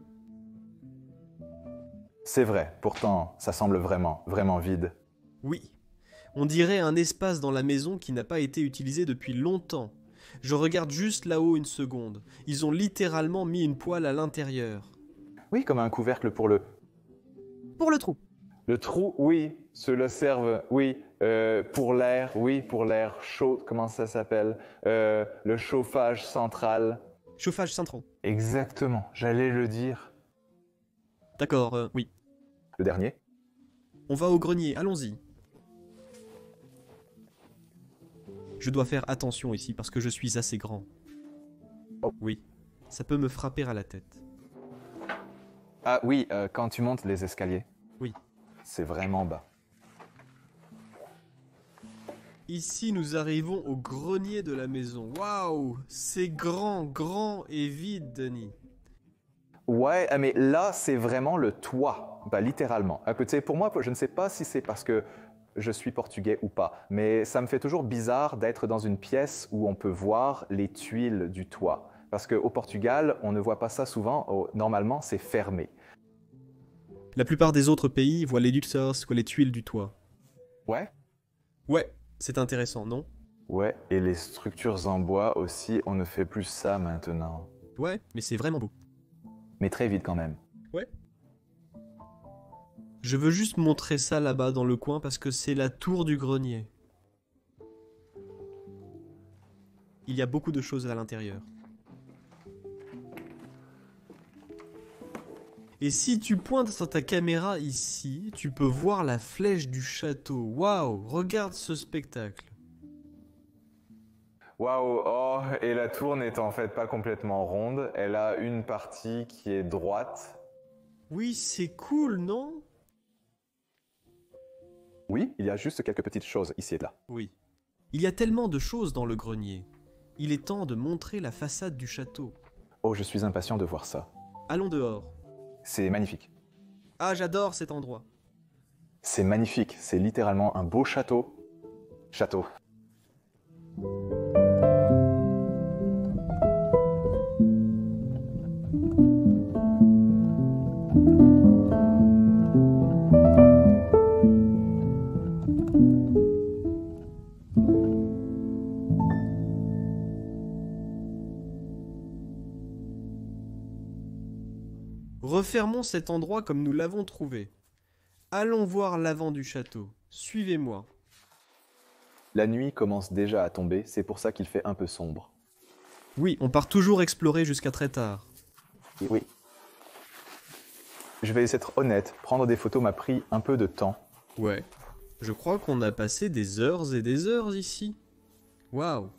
C'est vrai, pourtant, ça semble vraiment, vraiment vide. Oui, on dirait un espace dans la maison qui n'a pas été utilisé depuis longtemps. Je regarde juste là-haut une seconde. Ils ont littéralement mis une poêle à l'intérieur. Oui, comme un couvercle pour le... Pour le trou. Le trou, oui, cela serve, oui, pour l'air, oui, pour l'air chaud, comment ça s'appelle le chauffage central. Chauffage central. Exactement, j'allais le dire. D'accord, oui. Le dernier. On va au grenier, allons-y. Je dois faire attention ici parce que je suis assez grand. Oh. Oui, ça peut me frapper à la tête. Ah oui, quand tu montes les escaliers. Oui. C'est vraiment bas. Ici, nous arrivons au grenier de la maison. Waouh! C'est grand, grand et vide, Danny. Ouais, mais là, c'est vraiment le toit, bah, littéralement. Tu sais, pour moi, je ne sais pas si c'est parce que je suis portugais ou pas, mais ça me fait toujours bizarre d'être dans une pièce où on peut voir les tuiles du toit. Parce qu'au Portugal, on ne voit pas ça souvent, normalement, c'est fermé. La plupart des autres pays voient les luxors, voient les tuiles du toit. Ouais? Ouais, c'est intéressant, non? Ouais, et les structures en bois aussi, on ne fait plus ça maintenant. Ouais, mais c'est vraiment beau. Mais très vite quand même. Ouais. Je veux juste montrer ça là-bas dans le coin parce que c'est la tour du grenier. Il y a beaucoup de choses à l'intérieur. Et si tu pointes sur ta caméra ici, tu peux voir la flèche du château. Waouh, regarde ce spectacle. Waouh, oh, et la tour n'est en fait pas complètement ronde, elle a une partie qui est droite. Oui, c'est cool, non? Oui, il y a juste quelques petites choses ici et là. Oui. Il y a tellement de choses dans le grenier. Il est temps de montrer la façade du château. Oh, je suis impatient de voir ça. Allons dehors. C'est magnifique. Ah, j'adore cet endroit. C'est magnifique, c'est littéralement un beau château. Château. Refermons cet endroit comme nous l'avons trouvé. Allons voir l'avant du château. Suivez-moi. La nuit commence déjà à tomber, c'est pour ça qu'il fait un peu sombre. Oui, on part toujours explorer jusqu'à très tard. Oui. Je vais être honnête, prendre des photos m'a pris un peu de temps. Ouais. Je crois qu'on a passé des heures et des heures ici. Waouh.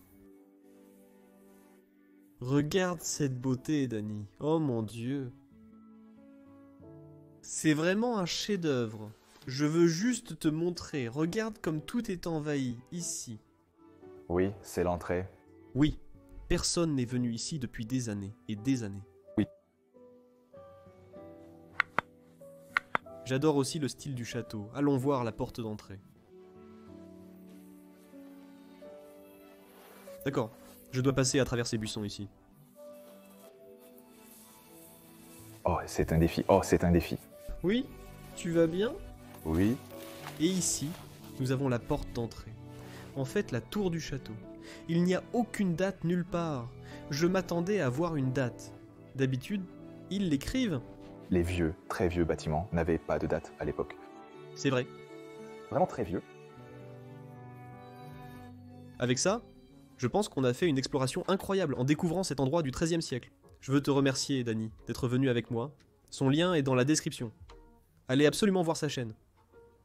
Regarde cette beauté, Danny. Oh mon Dieu. C'est vraiment un chef-d'œuvre. Je veux juste te montrer. Regarde comme tout est envahi, ici. Oui, c'est l'entrée. Oui, personne n'est venu ici depuis des années et des années. Oui. J'adore aussi le style du château. Allons voir la porte d'entrée. D'accord, je dois passer à travers ces buissons ici. Oh, c'est un défi. Oh, c'est un défi. Oui, tu vas bien? Oui. Et ici, nous avons la porte d'entrée. En fait, la tour du château. Il n'y a aucune date nulle part. Je m'attendais à voir une date. D'habitude, ils l'écrivent. Les vieux, très vieux bâtiments n'avaient pas de date à l'époque. C'est vrai. Vraiment très vieux. Avec ça, je pense qu'on a fait une exploration incroyable en découvrant cet endroit du XIIIe siècle. Je veux te remercier, Danny, d'être venu avec moi. Son lien est dans la description. Allez absolument voir sa chaîne.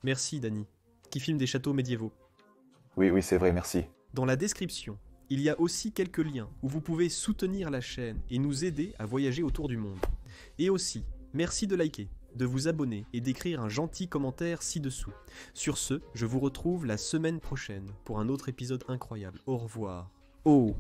Merci, Danny, qui filme des châteaux médiévaux. Oui, oui, c'est vrai, merci. Dans la description, il y a aussi quelques liens où vous pouvez soutenir la chaîne et nous aider à voyager autour du monde. Et aussi, merci de liker, de vous abonner et d'écrire un gentil commentaire ci-dessous. Sur ce, je vous retrouve la semaine prochaine pour un autre épisode incroyable. Au revoir. Oh,